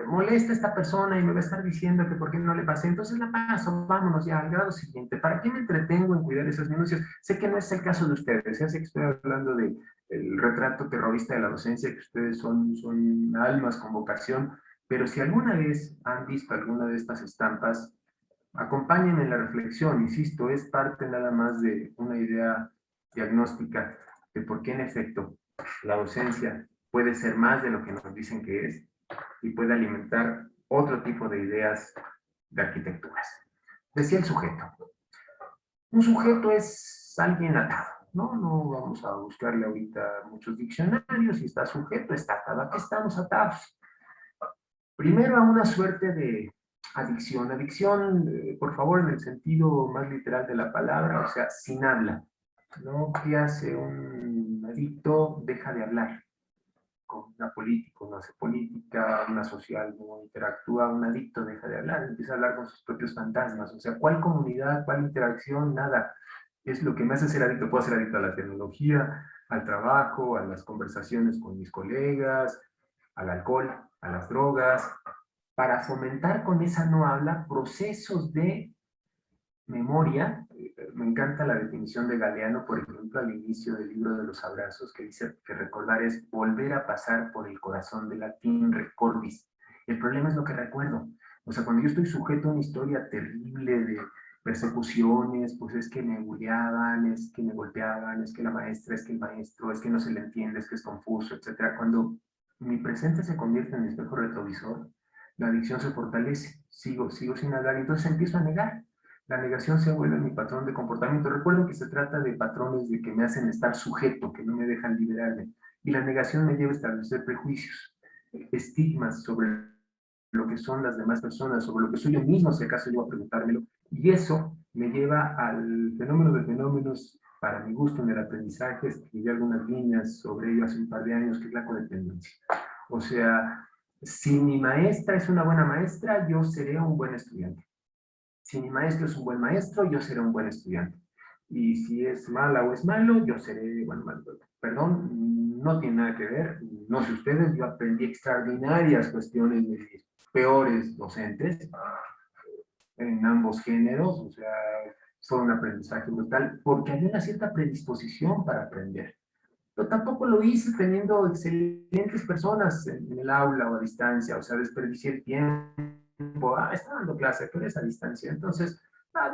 molesta esta persona y me va a estar diciendo que por qué no le pasé, entonces la paso, vámonos ya al grado siguiente. ¿Para qué me entretengo en cuidar esas minucias? Sé que no es el caso de ustedes, sé que estoy hablando del retrato terrorista de la docencia, que ustedes son almas con vocación, pero si alguna vez han visto alguna de estas estampas, acompáñenme en la reflexión, insisto, es parte nada más de una idea diagnóstica de por qué en efecto la docencia puede ser más de lo que nos dicen que es y puede alimentar otro tipo de ideas de arquitecturas. Decía el sujeto. Un sujeto es alguien atado, ¿no? No vamos a buscarle ahorita muchos diccionarios, si está sujeto, está atado. ¿A qué estamos atados? Primero a una suerte de adicción. Adicción, por favor, en el sentido más literal de la palabra, o sea, sin habla. ¿No? ¿Qué hace un adicto? Deja de hablar. Con una política, no hace política, una social no interactúa, un adicto deja de hablar, empieza a hablar con sus propios fantasmas. O sea, ¿cuál comunidad, cuál interacción? Nada. Es lo que me hace ser adicto. Puedo ser adicto a la tecnología, al trabajo, a las conversaciones con mis colegas, al alcohol, a las drogas, para fomentar con esa no habla procesos de memoria. Me encanta la definición de Galeano, por ejemplo, al inicio del libro de los abrazos, que dice que recordar es volver a pasar por el corazón, de latín recordis. El problema es lo que recuerdo. O sea, cuando yo estoy sujeto a una historia terrible de persecuciones, pues es que me bulleaban, es que me golpeaban, es que la maestra, es que el maestro, es que no se le entiende, es que es confuso, etcétera. Cuando mi presente se convierte en mi espejo retrovisor, la adicción se fortalece, sigo sin hablar, entonces empiezo a negar. La negación se vuelve mi patrón de comportamiento. Recuerden que se trata de patrones de que me hacen estar sujeto, que no me dejan liberarme. Y la negación me lleva a establecer prejuicios, estigmas sobre lo que son las demás personas, sobre lo que soy yo mismo, si acaso yo a preguntármelo. Y eso me lleva al fenómeno de fenómenos, para mi gusto, en el aprendizaje. Escribí algunas líneas sobre ello hace un par de años, que es la codependencia. O sea, si mi maestra es una buena maestra, yo seré un buen estudiante. Si mi maestro es un buen maestro, yo seré un buen estudiante. Y si es mala o es malo, yo seré, bueno, malo. Perdón, no tiene nada que ver. No sé ustedes, yo aprendí extraordinarias cuestiones de mis peores docentes en ambos géneros, o sea, fue un aprendizaje brutal, porque había una cierta predisposición para aprender. Pero tampoco lo hice teniendo excelentes personas en el aula o a distancia, o sea, desperdicié el tiempo, está dando clase, pero es a distancia, entonces,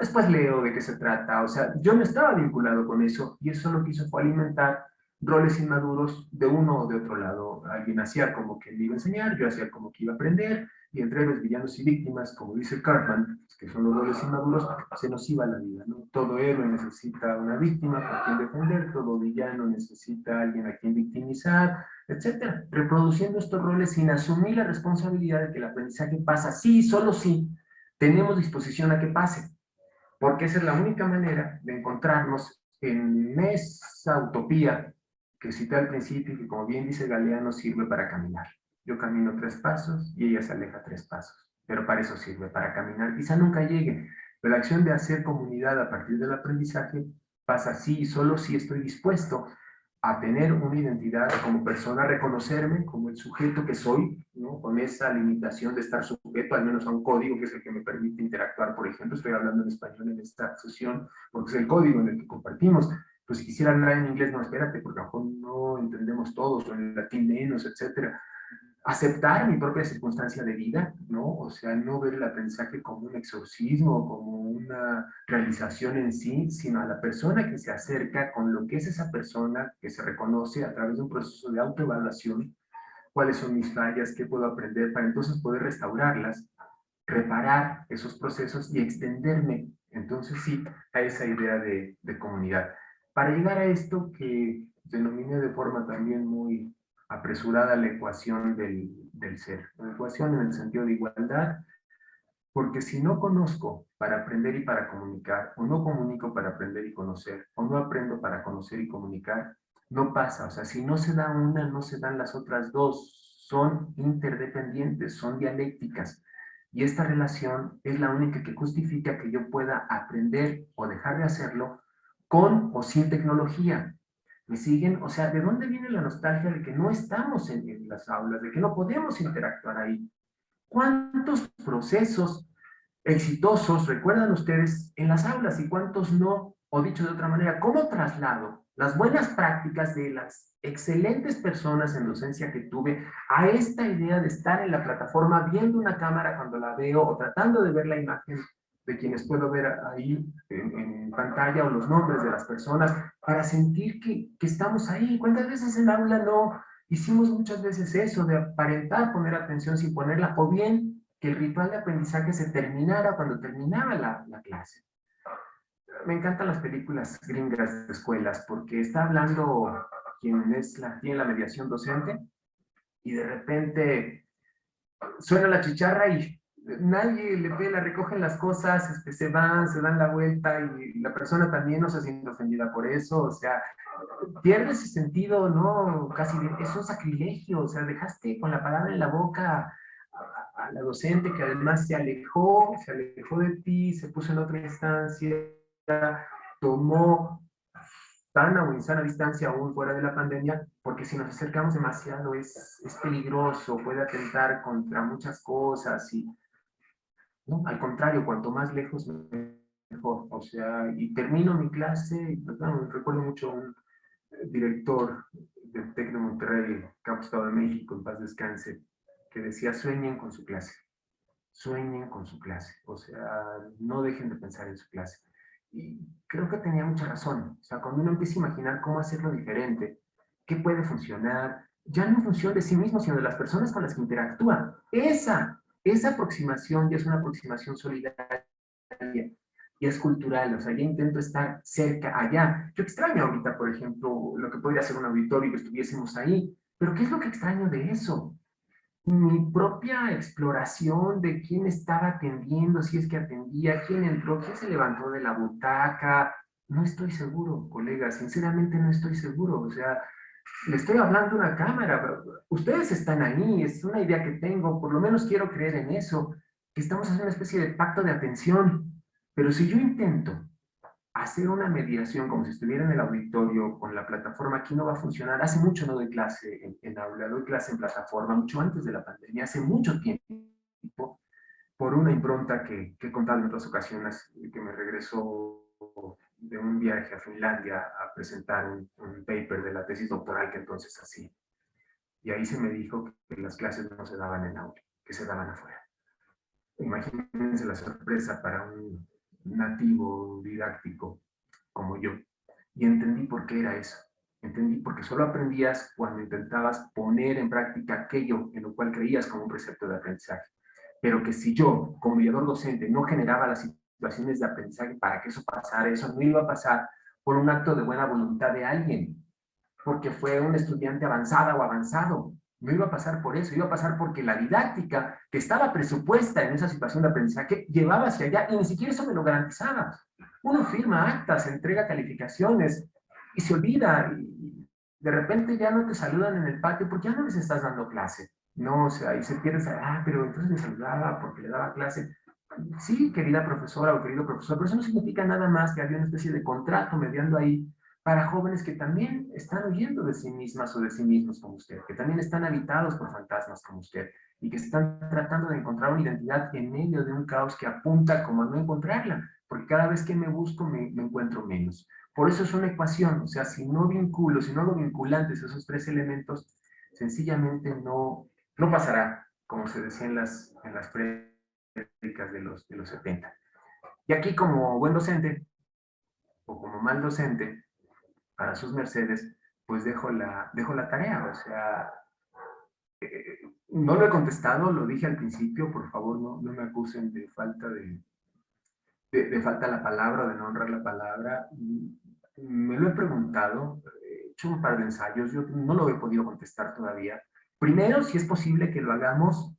después leo de qué se trata, o sea, yo no estaba vinculado con eso, y eso lo que hizo fue alimentar roles inmaduros de uno o de otro lado. Alguien hacía como que me iba a enseñar, yo hacía como que iba a aprender, y entre héroes, villanos y víctimas, como dice Cartman, que son los roles inmaduros, se nos iba la vida, ¿no? Todo héroe necesita una víctima por quien defender, todo villano necesita a alguien a quien victimizar, etcétera. Reproduciendo estos roles sin asumir la responsabilidad de que el aprendizaje pasa sí, solo sí, tenemos disposición a que pase, porque esa es la única manera de encontrarnos en esa utopía que cité al principio y que, como bien dice Galeano, sirve para caminar. Yo camino 3 pasos y ella se aleja 3 pasos, pero para eso sirve, para caminar. Quizá nunca llegue, pero la acción de hacer comunidad a partir del aprendizaje pasa sí, solo si estoy dispuesto a tener una identidad como persona, a reconocerme como el sujeto que soy, ¿no? Con esa limitación de estar sujeto al menos a un código que es el que me permite interactuar. Por ejemplo, estoy hablando en español en esta fusión porque es el código en el que compartimos. Pues si quisiera hablar en inglés, no, espérate, porque a lo mejor no entendemos todos, o en latín menos, etcétera. Aceptar mi propia circunstancia de vida, ¿no? O sea, no ver el aprendizaje como un exorcismo, como una realización en sí, sino a la persona que se acerca con lo que es esa persona, que se reconoce a través de un proceso de autoevaluación, cuáles son mis fallas, qué puedo aprender, para entonces poder restaurarlas reparar esos procesos y extenderme, entonces sí, a esa idea de comunidad. Para llegar a esto que denominé de forma también muy apresurada la ecuación del ser, la ecuación en el sentido de igualdad, porque si no conozco para aprender y para comunicar, o no comunico para aprender y conocer, o no aprendo para conocer y comunicar, no pasa. O sea, si no se da una, no se dan las otras dos. Son interdependientes, son dialécticas. Y esta relación es la única que justifica que yo pueda aprender o dejar de hacerlo con o sin tecnología. ¿Me siguen? O sea, ¿de dónde viene la nostalgia de que no estamos en las aulas, de que no podemos interactuar ahí? ¿Cuántos procesos exitosos recuerdan ustedes en las aulas y cuántos no? O dicho de otra manera, ¿cómo traslado las buenas prácticas de las excelentes personas en docencia que tuve a esta idea de estar en la plataforma viendo una cámara cuando la veo o tratando de ver la imagen de quienes puedo ver ahí en pantalla o los nombres de las personas para sentir que estamos ahí? ¿Cuántas veces en aula no hicimos muchas veces eso de aparentar poner atención sin ponerla, o bien que el ritual de aprendizaje se terminara cuando terminaba la clase? Me encantan las películas gringas de escuelas porque está hablando tiene la mediación docente y de repente suena la chicharra y nadie le pela, recogen las cosas, se van, se dan la vuelta y la persona también no se siente ofendida por eso. O sea, pierde ese sentido, ¿no? Casi es un sacrilegio. O sea, dejaste con la palabra en la boca a la docente que además se alejó de ti, se puso en otra instancia, tomó sana o insana distancia aún fuera de la pandemia, porque si nos acercamos demasiado es peligroso, puede atentar contra muchas cosas y, ¿no? Al contrario, cuanto más lejos, mejor. O sea, y termino mi clase, y, pues, bueno, recuerdo mucho un director del TEC de Monterrey, Campus Estado de México, en paz descanse, que decía: sueñen con su clase, sueñen con su clase, o sea, no dejen de pensar en su clase. Y creo que tenía mucha razón. O sea, cuando uno empieza a imaginar cómo hacerlo diferente, qué puede funcionar, ya no en función de sí mismo, sino de las personas con las que interactúa. Esa aproximación ya es una aproximación solidaria y es cultural. O sea, ya intento estar cerca, allá. Yo extraño ahorita, por ejemplo, lo que podría ser un auditorio y que estuviésemos ahí, pero ¿qué es lo que extraño de eso? Mi propia exploración de quién estaba atendiendo, si es que atendía, quién entró, quién se levantó de la butaca. No estoy seguro, colega, sinceramente no estoy seguro. O sea, le estoy hablando a una cámara, pero ustedes están ahí, es una idea que tengo, por lo menos quiero creer en eso, que estamos haciendo una especie de pacto de atención. Pero si yo intento hacer una mediación como si estuviera en el auditorio con la plataforma, aquí no va a funcionar. Hace mucho no doy clase en aula, doy clase en plataforma, mucho antes de la pandemia, hace mucho tiempo, por una impronta que he contado en otras ocasiones, que me regresó de un viaje a Finlandia a presentar un paper de la tesis doctoral que entonces hacía. Y ahí se me dijo que las clases no se daban en aula, que se daban afuera. Imagínense la sorpresa para un nativo didáctico como yo. Y entendí por qué era eso. Entendí porque solo aprendías cuando intentabas poner en práctica aquello en lo cual creías como un precepto de aprendizaje. Pero que si yo, como mediador docente, no generaba las situaciones de aprendizaje para que eso pasara, eso no iba a pasar por un acto de buena voluntad de alguien, porque fue un estudiante avanzada o avanzado. No iba a pasar por eso, iba a pasar porque la didáctica que estaba presupuesta en esa situación de aprendizaje llevaba hacia allá y ni siquiera eso me lo garantizaba. Uno firma actas, entrega calificaciones y se olvida y de repente ya no te saludan en el patio porque ya no les estás dando clase. No, o sea, ahí se pierde, pero entonces me saludaba porque le daba clase. Sí, querida profesora o querido profesor, pero eso no significa nada más que había una especie de contrato mediando ahí para jóvenes que también están huyendo de sí mismas o de sí mismos como usted, que también están habitados por fantasmas como usted y que están tratando de encontrar una identidad en medio de un caos que apunta como a no encontrarla, porque cada vez que me busco me encuentro menos. Por eso es una ecuación. O sea, si no vinculo, si no hago vinculantes esos tres elementos, sencillamente no pasará, como se decía en las prédicas de los 70. Y aquí, como buen docente, o como mal docente, para sus mercedes, pues dejo la tarea. O sea, No lo he contestado, lo dije al principio, por favor no me acusen de falta de falta a la palabra, de no honrar la palabra. Me lo he preguntado, he hecho un par de ensayos, yo no lo he podido contestar todavía. Primero, si es posible que lo hagamos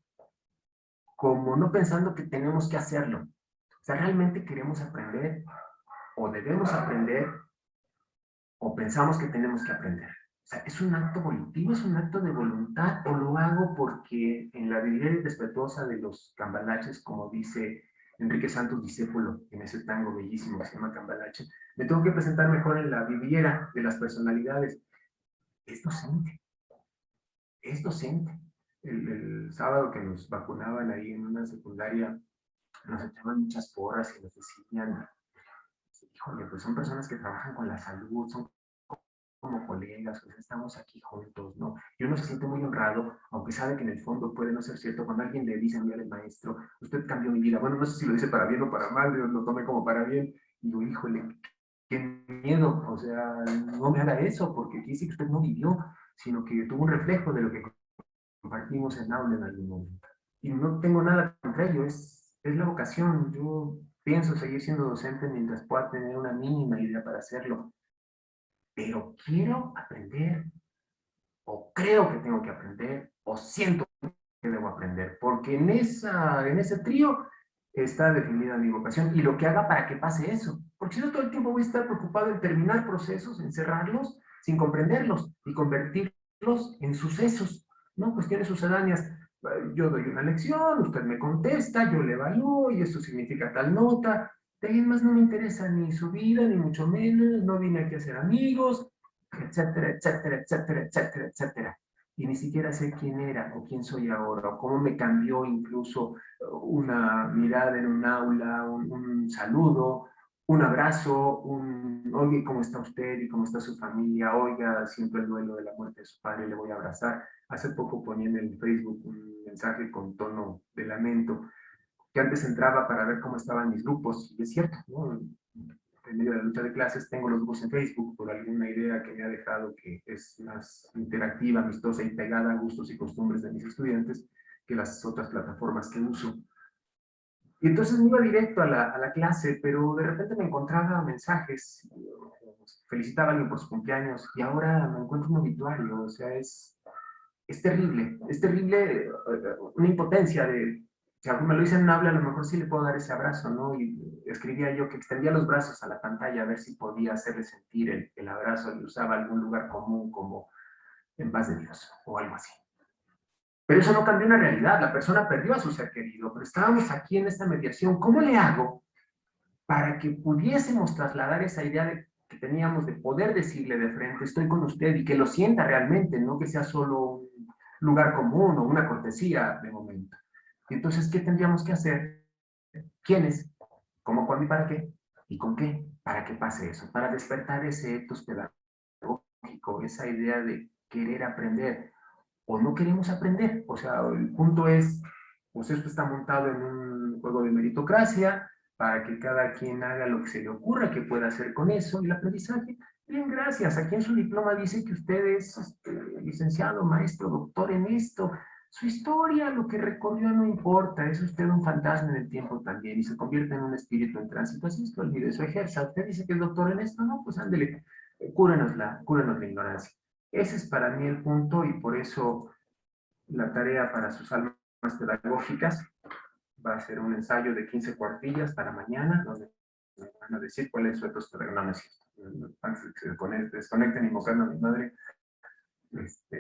como no pensando que tenemos que hacerlo. O sea, realmente queremos aprender o debemos aprender o pensamos que tenemos que aprender. O sea, ¿es un acto volitivo, es un acto de voluntad o lo hago porque en la vida respetuosa de los cambalaches, como dice Enrique Santos Discépolo en ese tango bellísimo que se llama Cambalache, me tengo que presentar mejor en la viviera de las personalidades? Es docente, es docente. El sábado que nos vacunaban ahí en una secundaria, nos echaban muchas porras y nos decían, híjole, pues son personas que trabajan con la salud, son como colegas, pues estamos aquí juntos, ¿no? Y uno se siente muy honrado, aunque sabe que en el fondo puede no ser cierto, cuando alguien le dice a mí al maestro, usted cambió mi vida, bueno, no sé si lo dice para bien o para mal, yo lo tomé como para bien, y digo, híjole, qué miedo, o sea, no me haga eso, porque quiere decir que usted no vivió, sino que tuvo un reflejo de lo que compartimos en aula en algún momento. Y no tengo nada contra ello, es la vocación, yo pienso seguir siendo docente mientras pueda tener una mínima idea para hacerlo, pero quiero aprender, o creo que tengo que aprender, o siento que debo aprender, porque en ese trío está definida mi vocación y lo que haga para que pase eso. Porque si no, todo el tiempo voy a estar preocupado en terminar procesos, en cerrarlos, sin comprenderlos y convertirlos en sucesos, ¿no? Cuestiones sucedáneas. Yo doy una lección, usted me contesta, yo le evalúo y esto significa tal nota. De ahí en más no me interesa ni su vida, ni mucho menos, no vine aquí a ser amigos, etcétera, etcétera, etcétera, etcétera, etcétera. Y ni siquiera sé quién era o quién soy ahora o cómo me cambió incluso una mirada en un aula, un saludo, un abrazo, oye, ¿cómo está usted y cómo está su familia? Oiga, siento el duelo de la muerte de su padre, le voy a abrazar. Hace poco ponía en el Facebook un mensaje con tono de lamento, que antes entraba para ver cómo estaban mis grupos, y es cierto, ¿no? En medio de la lucha de clases tengo los grupos en Facebook por alguna idea que me ha dejado que es más interactiva, amistosa y pegada a gustos y costumbres de mis estudiantes que las otras plataformas que uso. Y entonces me iba directo a la clase, pero de repente me encontraba mensajes, felicitaba a alguien por su cumpleaños y ahora me encuentro un obituario, o sea, es terrible una impotencia de, si algo me lo dicen en habla, a lo mejor sí le puedo dar ese abrazo, ¿no? Y escribía yo que extendía los brazos a la pantalla a ver si podía hacerle sentir el abrazo y usaba algún lugar común como en paz de Dios o algo así. Pero eso no cambió una realidad, la persona perdió a su ser querido, pero estábamos aquí en esta mediación. ¿Cómo le hago para que pudiésemos trasladar esa idea que teníamos de poder decirle de frente, estoy con usted, y que lo sienta realmente, no que sea solo un lugar común o una cortesía de momento? Y entonces, ¿qué tendríamos que hacer? ¿Quiénes? ¿Cómo, cuándo y para qué? ¿Y con qué? Para que pase eso, para despertar ese etos pedagógico, esa idea de querer aprender, o no queremos aprender. O sea, el punto es, pues esto está montado en un juego de meritocracia, para que cada quien haga lo que se le ocurra que pueda hacer con eso, y el aprendizaje, bien, gracias, aquí en su diploma dice que usted es licenciado, maestro, doctor en esto, su historia, lo que recorrió no importa, es usted un fantasma en el tiempo también, y se convierte en un espíritu en tránsito, así es que olvide eso, ejerza, usted dice que es doctor en esto, no, pues ándele, cúrenos la ignorancia. Ese es para mí el punto y por eso la tarea para sus almas pedagógicas va a ser un ensayo de 15 cuartillas para mañana, donde me van a decir cuál es su etos pedagógico. No, no es cierto. Antes de que se desconecten invocando a mi madre,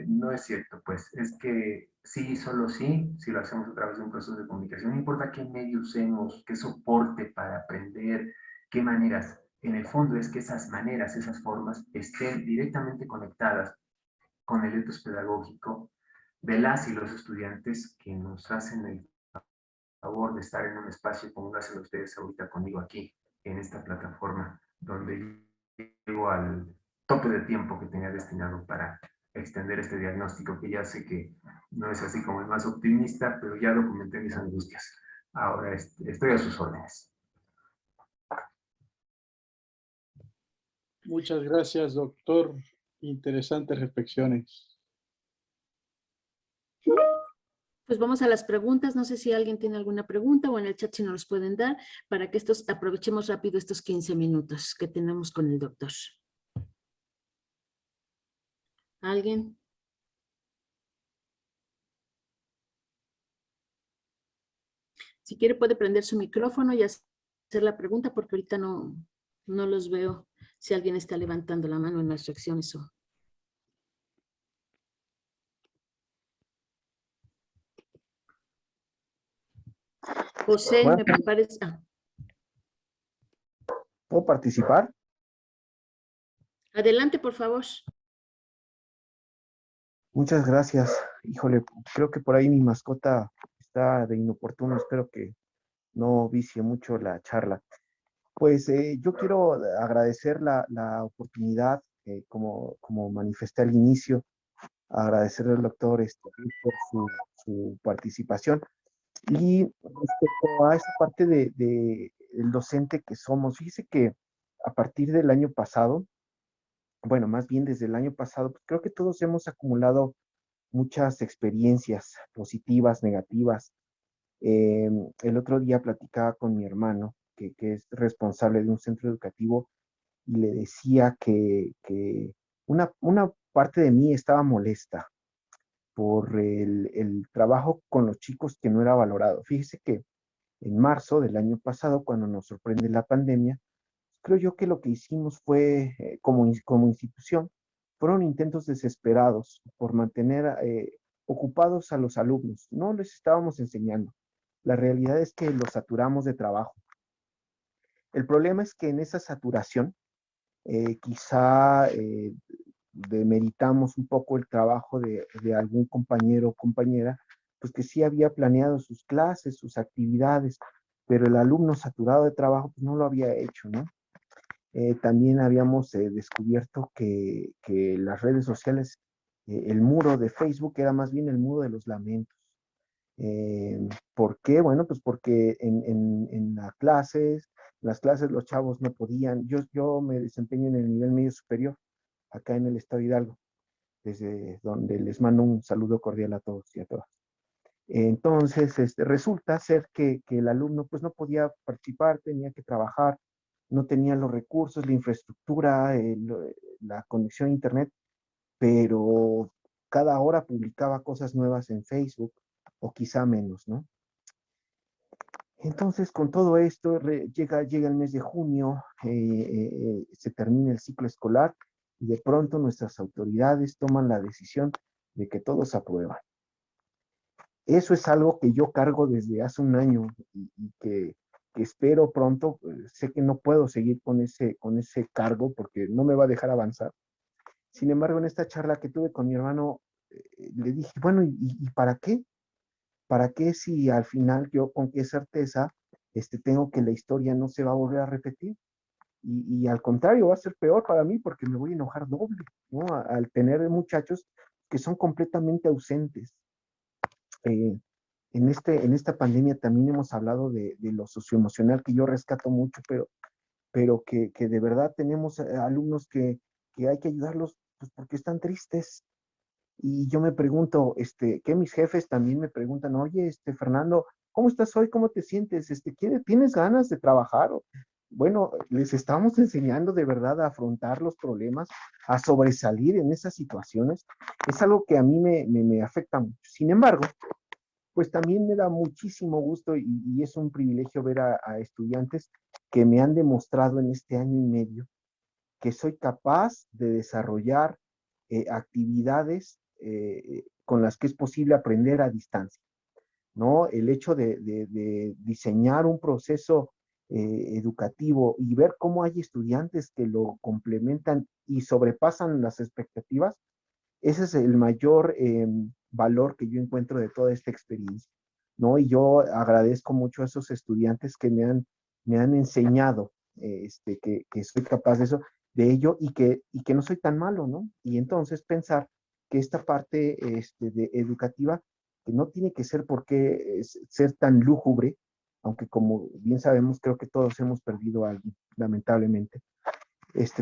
no es cierto, pues es que sí, solo sí, si lo hacemos a través de un proceso de comunicación, no importa qué medio usemos, qué soporte para aprender, qué maneras, en el fondo es que esas maneras, esas formas estén directamente conectadas con el etos pedagógico de las y los estudiantes que nos hacen el favor de estar en un espacio como lo hacen ustedes ahorita conmigo aquí, en esta plataforma, donde llego al tope de tiempo que tenía destinado para extender este diagnóstico, que ya sé que no es así como el más optimista, pero ya documenté mis angustias. Ahora estoy a sus órdenes. Muchas gracias, doctor. Interesantes reflexiones. Pues vamos a las preguntas. No sé si alguien tiene alguna pregunta o en el chat si nos los pueden dar para que aprovechemos rápido estos 15 minutos que tenemos con el doctor. ¿Alguien? Si quiere puede prender su micrófono y hacer la pregunta porque ahorita no los veo. Si alguien está levantando la mano en las reacciones o... José, Bueno, me parece... ¿puedo participar? Adelante, por favor. Muchas gracias. Híjole, creo que por ahí mi mascota está de inoportuno. Espero que no vicie mucho la charla. Pues yo quiero agradecer la oportunidad, como manifesté al inicio, agradecerle al doctor por su participación. Y respecto a esa parte el docente que somos, fíjese que a partir del año pasado, bueno, más bien desde el año pasado, pues creo que todos hemos acumulado muchas experiencias positivas, negativas. El otro día platicaba con mi hermano, que es responsable de un centro educativo, y le decía que una parte de mí estaba molesta por el trabajo con los chicos que no era valorado. Fíjese que en marzo del año pasado, cuando nos sorprende la pandemia, creo yo que lo que hicimos fue, como institución, fueron intentos desesperados por mantener ocupados a los alumnos. No les estábamos enseñando. La realidad es que los saturamos de trabajo. El problema es que en esa saturación, quizá demeritamos un poco el trabajo de algún compañero o compañera, pues que sí había planeado sus clases, sus actividades, pero el alumno saturado de trabajo pues no lo había hecho, ¿no? También habíamos descubierto que las redes sociales, el muro de Facebook era más bien el muro de los lamentos. ¿Por qué? Bueno, pues porque en las clases los chavos no podían. Yo me desempeño en el nivel medio superior, acá en el Estado de Hidalgo, desde donde les mando un saludo cordial a todos y a todas. Entonces, resulta ser que el alumno pues no podía participar, tenía que trabajar, no tenía los recursos, la infraestructura, la conexión a internet, pero cada hora publicaba cosas nuevas en Facebook, o quizá menos, ¿no? Entonces, con todo esto, llega el mes de junio, se termina el ciclo escolar y de pronto nuestras autoridades toman la decisión de que todos aprueban. Eso es algo que yo cargo desde hace un año y que espero pronto. Sé que no puedo seguir con ese cargo porque no me va a dejar avanzar. Sin embargo, en esta charla que tuve con mi hermano, le dije, bueno, ¿y para qué? ¿Para qué si al final yo con qué certeza tengo que la historia no se va a volver a repetir? Y al contrario, va a ser peor para mí porque me voy a enojar doble, ¿no? Al tener muchachos que son completamente ausentes. En esta pandemia también hemos hablado de lo socioemocional, que yo rescato mucho, pero que de verdad tenemos alumnos que hay que ayudarlos pues, porque están tristes. Y yo me pregunto, que mis jefes también me preguntan, oye, Fernando, ¿cómo estás hoy? ¿Cómo te sientes? ¿Tienes ganas de trabajar? Bueno, les estamos enseñando de verdad a afrontar los problemas, a sobresalir en esas situaciones. Es algo que a mí me afecta mucho. Sin embargo, pues también me da muchísimo gusto y es un privilegio ver a estudiantes que me han demostrado en este año y medio que soy capaz de desarrollar actividades con las que es posible aprender a distancia, ¿no? El hecho de diseñar un proceso educativo y ver cómo hay estudiantes que lo complementan y sobrepasan las expectativas, ese es el mayor valor que yo encuentro de toda esta experiencia, ¿no? Y yo agradezco mucho a esos estudiantes que me han enseñado que soy capaz de ello y que no soy tan malo, ¿no? Y entonces pensar que esta parte educativa, que no tiene que ser por qué ser tan lúgubre, aunque como bien sabemos, creo que todos hemos perdido a alguien, lamentablemente.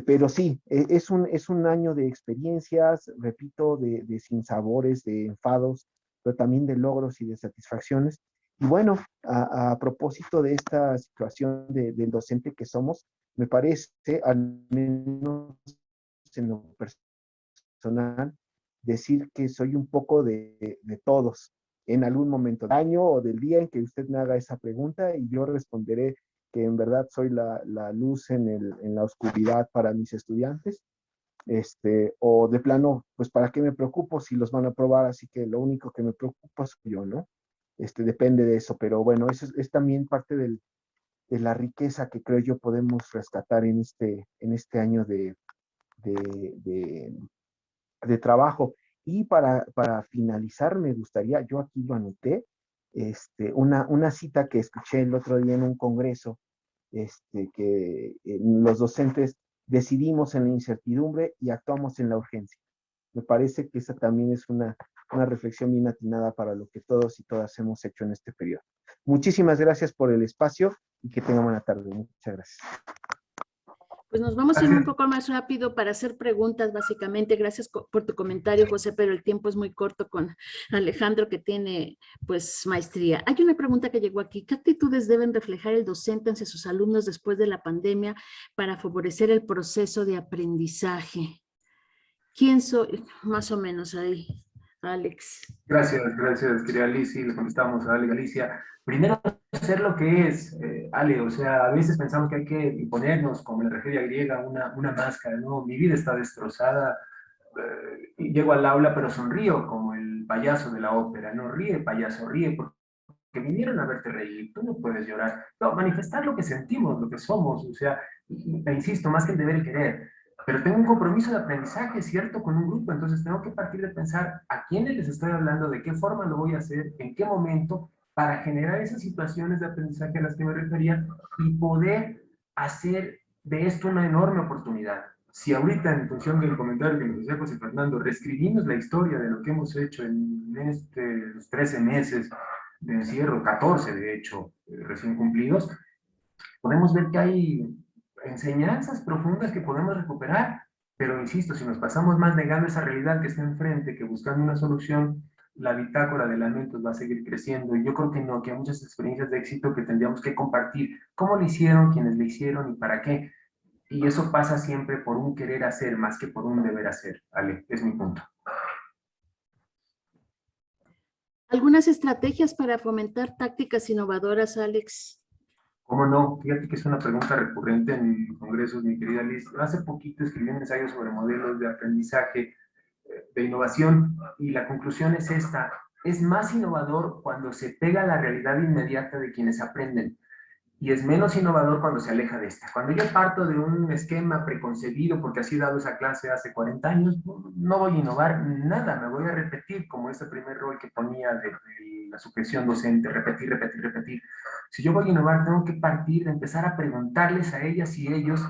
Pero sí, es un año de experiencias, repito, de sinsabores, de enfados, pero también de logros y de satisfacciones. Y bueno, a propósito de esta situación del docente que somos, me parece, al menos en lo personal, decir que soy un poco de todos en algún momento del año o del día en que usted me haga esa pregunta y yo responderé que en verdad soy la luz en la oscuridad para mis estudiantes, o de plano, pues para qué me preocupo si los van a aprobar, así que lo único que me preocupa soy yo, ¿no? Depende de eso, pero bueno, eso es también parte de la riqueza que creo yo podemos rescatar en este año de, de trabajo. Y para finalizar, me gustaría, yo aquí lo anoté, una cita que escuché el otro día en un congreso, que los docentes decidimos en la incertidumbre y actuamos en la urgencia. Me parece que esa también es una reflexión bien atinada para lo que todos y todas hemos hecho en este periodo. Muchísimas gracias por el espacio y que tengan buena tarde. Muchas gracias. Pues nos vamos a ir un Gracias. poco más rápido para hacer preguntas, básicamente. Gracias por tu comentario, José, pero el tiempo es muy corto con Alejandro, que tiene, pues, maestría. Hay una pregunta que llegó aquí. ¿Qué actitudes deben reflejar el docente ante sus alumnos después de la pandemia para favorecer el proceso de aprendizaje? ¿Quién soy? Más o menos ahí, Alex. Gracias, querida Alicia. Le contestamos a Ale Galicia. Primero, ser lo que es, Ale. O sea, a veces pensamos que hay que imponernos, como en la tragedia griega, una máscara, ¿no? Mi vida está destrozada, y llego al aula, pero sonrío como el payaso de la ópera. No ríe, payaso, ríe, porque vinieron a verte reír. Tú no puedes llorar. No, manifestar lo que sentimos, lo que somos. O sea, e insisto, más que el deber y querer. Pero tengo un compromiso de aprendizaje, ¿cierto? Con un grupo, entonces tengo que partir de pensar a quiénes les estoy hablando, de qué forma lo voy a hacer, en qué momento, para generar esas situaciones de aprendizaje a las que me refería y poder hacer de esto una enorme oportunidad. Si ahorita, en función del comentario que nos decía José Fernando, reescribimos la historia de lo que hemos hecho en estos 13 meses de encierro, 14 de hecho, recién cumplidos, podemos ver que hay enseñanzas profundas que podemos recuperar, pero insisto, si nos pasamos más negando esa realidad que está enfrente que buscando una solución, la bitácora de lamentos va a seguir creciendo. Y yo creo que no, que hay muchas experiencias de éxito que tendríamos que compartir, cómo lo hicieron, quiénes lo hicieron y para qué. Y eso pasa siempre por un querer hacer más que por un deber hacer. Ale, es mi punto. ¿Algunas estrategias para fomentar tácticas innovadoras, Alex? ¿Cómo no? Fíjate que es una pregunta recurrente en congresos, mi querida Liz. Hace poquito escribí un ensayo sobre modelos de aprendizaje de innovación y la conclusión es esta. Es más innovador cuando se pega a la realidad inmediata de quienes aprenden y es menos innovador cuando se aleja de esta. Cuando yo parto de un esquema preconcebido, porque así he dado esa clase hace 40 años, no voy a innovar nada, me voy a repetir como ese primer rol que ponía de la sujeción docente, repetir, repetir, repetir. Si yo voy a innovar, tengo que partir de empezar a preguntarles a ellas y ellos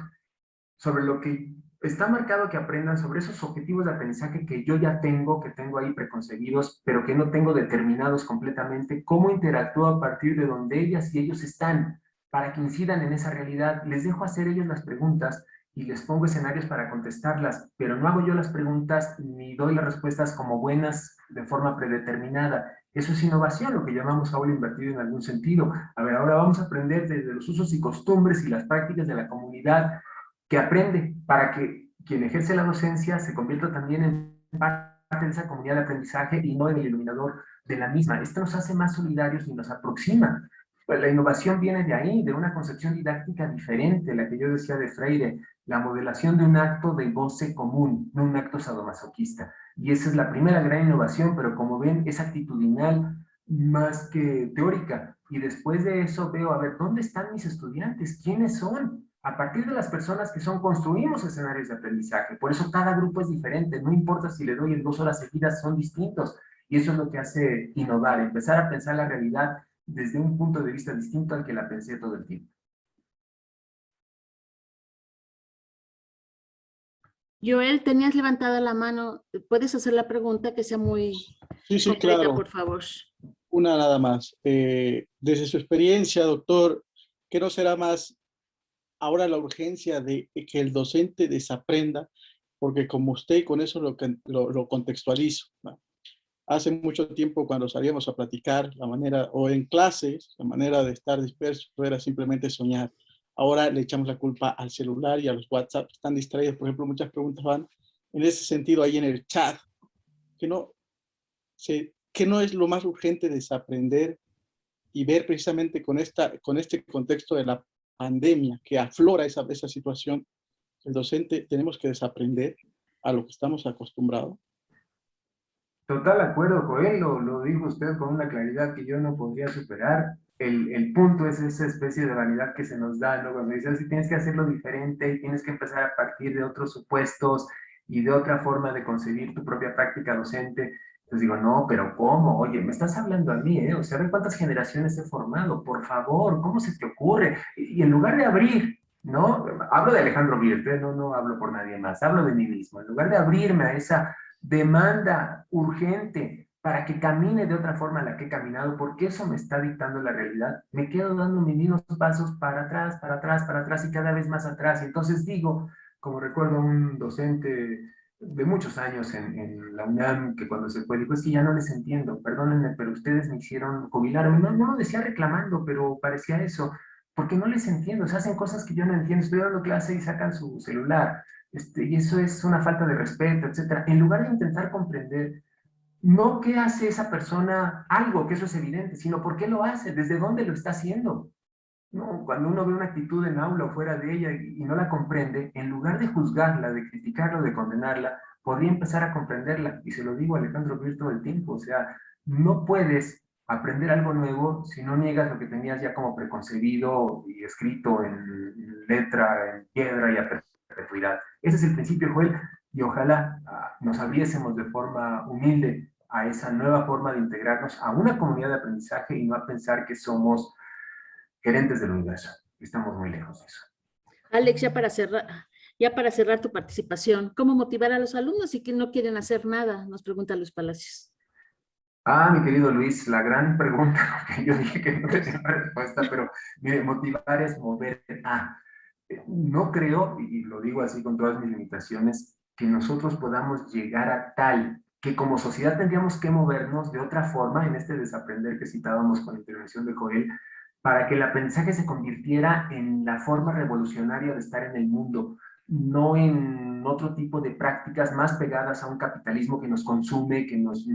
sobre lo que está marcado que aprendan, sobre esos objetivos de aprendizaje que yo ya tengo, que tengo ahí preconcebidos, pero que no tengo determinados completamente, cómo interactúo a partir de donde ellas y ellos están, para que incidan en esa realidad. Les dejo hacer ellos las preguntas y les pongo escenarios para contestarlas, pero no hago yo las preguntas ni doy las respuestas como buenas de forma predeterminada. Eso es innovación, lo que llamamos aula invertido en algún sentido. A ver, ahora vamos a aprender desde los usos y costumbres y las prácticas de la comunidad que aprende para que quien ejerce la docencia se convierta también en parte de esa comunidad de aprendizaje y no en el iluminador de la misma. Esto nos hace más solidarios y nos aproxima. Pues la innovación viene de ahí, de una concepción didáctica diferente, la que yo decía de Freire, la modelación de un acto de goce común, no un acto sadomasoquista. Y esa es la primera gran innovación, pero como ven, es actitudinal más que teórica. Y después de eso veo, a ver, ¿dónde están mis estudiantes? ¿Quiénes son? A partir de las personas que son, construimos escenarios de aprendizaje. Por eso cada grupo es diferente. No importa si le doy en 2 horas seguidas, son distintos. Y eso es lo que hace innovar, empezar a pensar la realidad desde un punto de vista distinto al que la pensé todo el tiempo. Joel, tenías levantada la mano. ¿Puedes hacer la pregunta que sea muy Sí, sí, concreta, claro. por favor? Una nada más. Desde su experiencia, doctor, ¿qué no será más ahora la urgencia de que el docente desaprenda? Porque como usted, con eso lo contextualizo, ¿no? Hace mucho tiempo cuando salíamos a platicar, la manera, o en clases, la manera de estar dispersos era simplemente soñar. Ahora le echamos la culpa al celular y a los WhatsApp, están distraídos. Por ejemplo, muchas preguntas van en ese sentido ahí en el chat, que no es lo más urgente desaprender y ver precisamente con este contexto de la pandemia que aflora esa situación. El docente tenemos que desaprender a lo que estamos acostumbrados. Total acuerdo, Joel, lo dijo usted con una claridad que yo no podría superar. El punto es esa especie de vanidad que se nos da, ¿no? Cuando dices, si tienes que hacerlo diferente y tienes que empezar a partir de otros supuestos y de otra forma de concebir tu propia práctica docente. Entonces digo, no, pero ¿cómo? Oye, me estás hablando a mí, ¿eh? O sea, ve cuántas generaciones he formado, por favor, ¿cómo se te ocurre? Y en lugar de abrir, ¿no? Hablo de Alejandro Birte, no hablo por nadie más, hablo de mí mismo. En lugar de abrirme a esa demanda urgente para que camine de otra forma a la que he caminado, porque eso me está dictando la realidad, me quedo dando mis mismos pasos para atrás, para atrás, para atrás y cada vez más atrás. Y entonces digo, como recuerdo un docente de muchos años en la UNAM, que cuando se fue dijo, es que ya no les entiendo, perdónenme, pero ustedes me hicieron jubilarme. No lo decía reclamando, pero parecía eso, porque no les entiendo, o sea, hacen cosas que yo no entiendo, estoy dando clase y sacan su celular, y eso es una falta de respeto, etcétera. En lugar de intentar comprender, no qué hace esa persona algo, que eso es evidente, sino por qué lo hace, desde dónde lo está haciendo. No, cuando uno ve una actitud en aula o fuera de ella y no la comprende, en lugar de juzgarla, de criticarla, de condenarla, podría empezar a comprenderla. Y se lo digo a Alejandro Birto todo el tiempo, o sea, no puedes aprender algo nuevo si no niegas lo que tenías ya como preconcebido y escrito en letra, en piedra y a perpetuidad. Ese es el principio, Joel, y ojalá nos abriésemos de forma humilde a esa nueva forma de integrarnos a una comunidad de aprendizaje y no a pensar que somos gerentes del universo. Estamos muy lejos de eso. Alex, ya para cerrar tu participación, ¿cómo motivar a los alumnos y que no quieren hacer nada? Nos pregunta Luis Palacios. Mi querido Luis, la gran pregunta, porque yo dije que no tenía respuesta, pero mire, motivar es mover a. No creo, y lo digo así con todas mis limitaciones, que nosotros podamos llegar a tal que como sociedad tendríamos que movernos de otra forma en este desaprender que citábamos con la intervención de Joel, para que el aprendizaje se convirtiera en la forma revolucionaria de estar en el mundo, no en otro tipo de prácticas más pegadas a un capitalismo que nos consume, que nos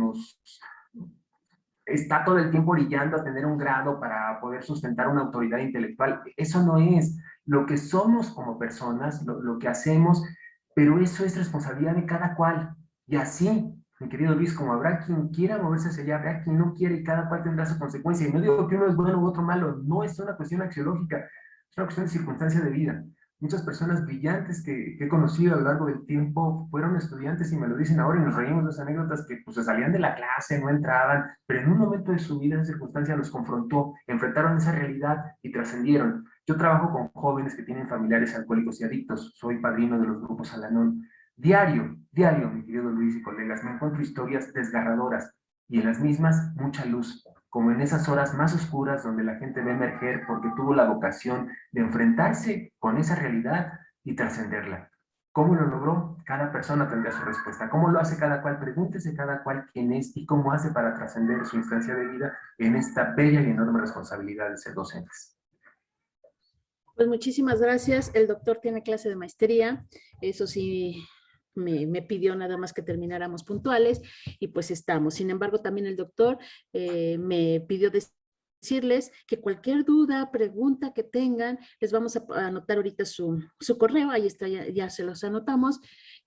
está todo el tiempo brillando a tener un grado para poder sustentar una autoridad intelectual. Eso no es lo que somos como personas, lo que hacemos, pero eso es responsabilidad de cada cual. Y así, mi querido Luis, como habrá quien quiera moverse hacia allá, habrá quien no quiere y cada cual tendrá su consecuencia. Y no digo que uno es bueno u otro malo, no es una cuestión axiológica, es una cuestión de circunstancia de vida. Muchas personas brillantes que he conocido a lo largo del tiempo fueron estudiantes y me lo dicen ahora y nos reímos de esas anécdotas que pues, se salían de la clase, no entraban, pero en un momento de su vida, esa circunstancia los confrontó, enfrentaron esa realidad y trascendieron. Yo trabajo con jóvenes que tienen familiares alcohólicos y adictos, soy padrino de los grupos Al-Anon. Diario, mi querido Luis y colegas, me encuentro historias desgarradoras y en las mismas mucha luz, como en esas horas más oscuras donde la gente ve emerger porque tuvo la vocación de enfrentarse con esa realidad y trascenderla. ¿Cómo lo logró? Cada persona tendrá su respuesta. ¿Cómo lo hace cada cual? Pregúntese cada cual quién es y cómo hace para trascender su instancia de vida en esta bella y enorme responsabilidad de ser docentes. Pues muchísimas gracias. El doctor tiene clase de maestría. Eso sí, me pidió nada más que termináramos puntuales y pues estamos. Sin embargo, también el doctor me pidió decirles que cualquier duda, pregunta que tengan, les vamos a anotar ahorita su correo, ahí está, ya se los anotamos,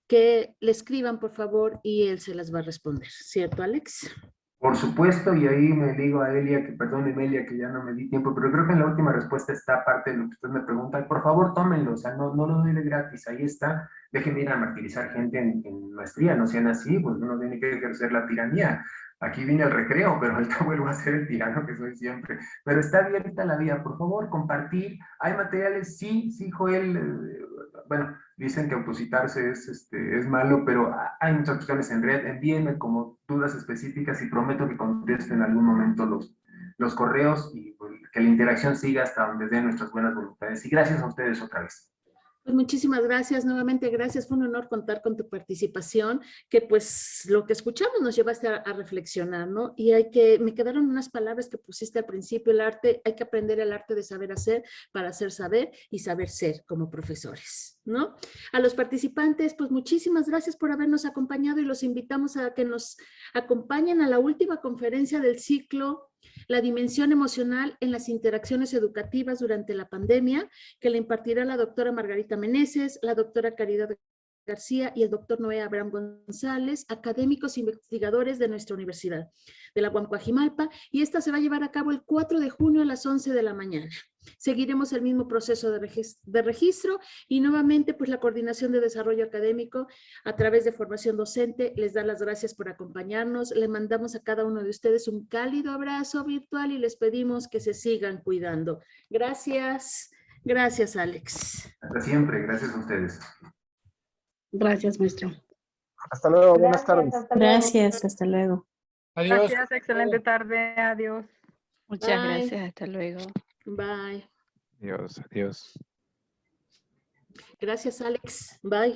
que le escriban por favor y él se las va a responder. ¿Cierto, Alex? Por supuesto, y ahí me digo a Elia, que perdón Elia, que ya no me di tiempo, pero creo que en la última respuesta está parte de lo que usted me pregunta. Por favor, tómenlo, o sea, no lo doy de gratis, ahí está. Déjenme ir a martirizar gente en maestría, no sean así, pues uno tiene que ejercer la tiranía. Aquí vine al recreo, pero ahorita vuelvo a ser el tirano que soy siempre. Pero está abierta la vía, por favor, compartir. Hay materiales, sí, Joel, bueno, dicen que autocitarse es malo, pero hay muchas opciones en red. Envíenme como dudas específicas y prometo que contesto en algún momento los correos y pues, que la interacción siga hasta donde den nuestras buenas voluntades. Y gracias a ustedes otra vez. Pues muchísimas gracias, nuevamente gracias, fue un honor contar con tu participación, que pues lo que escuchamos nos llevaste a reflexionar, ¿no? Y me quedaron unas palabras que pusiste al principio, el arte, hay que aprender el arte de saber hacer para hacer saber y saber ser como profesores, ¿no? A los participantes, pues muchísimas gracias por habernos acompañado y los invitamos a que nos acompañen a la última conferencia del ciclo La dimensión emocional en las interacciones educativas durante la pandemia, que le impartirá la doctora Margarita Meneses, la doctora Caridad García y el doctor Noé Abraham González, académicos e investigadores de nuestra universidad, de la UAM Coajimalpa, y esta se va a llevar a cabo el 4 de junio a las 11 de la mañana. Seguiremos el mismo proceso de registro y nuevamente pues la Coordinación de Desarrollo Académico a través de formación docente les da las gracias por acompañarnos. Le mandamos a cada uno de ustedes un cálido abrazo virtual y les pedimos que se sigan cuidando. Gracias. Gracias, Alex. Hasta siempre, gracias a ustedes. Gracias, maestro. Hasta luego, buenas tardes. Gracias, hasta luego. Adiós. Gracias, excelente tarde. Adiós. Muchas Bye. gracias, hasta luego. Bye. Adiós, adiós. Gracias, Alex. Bye.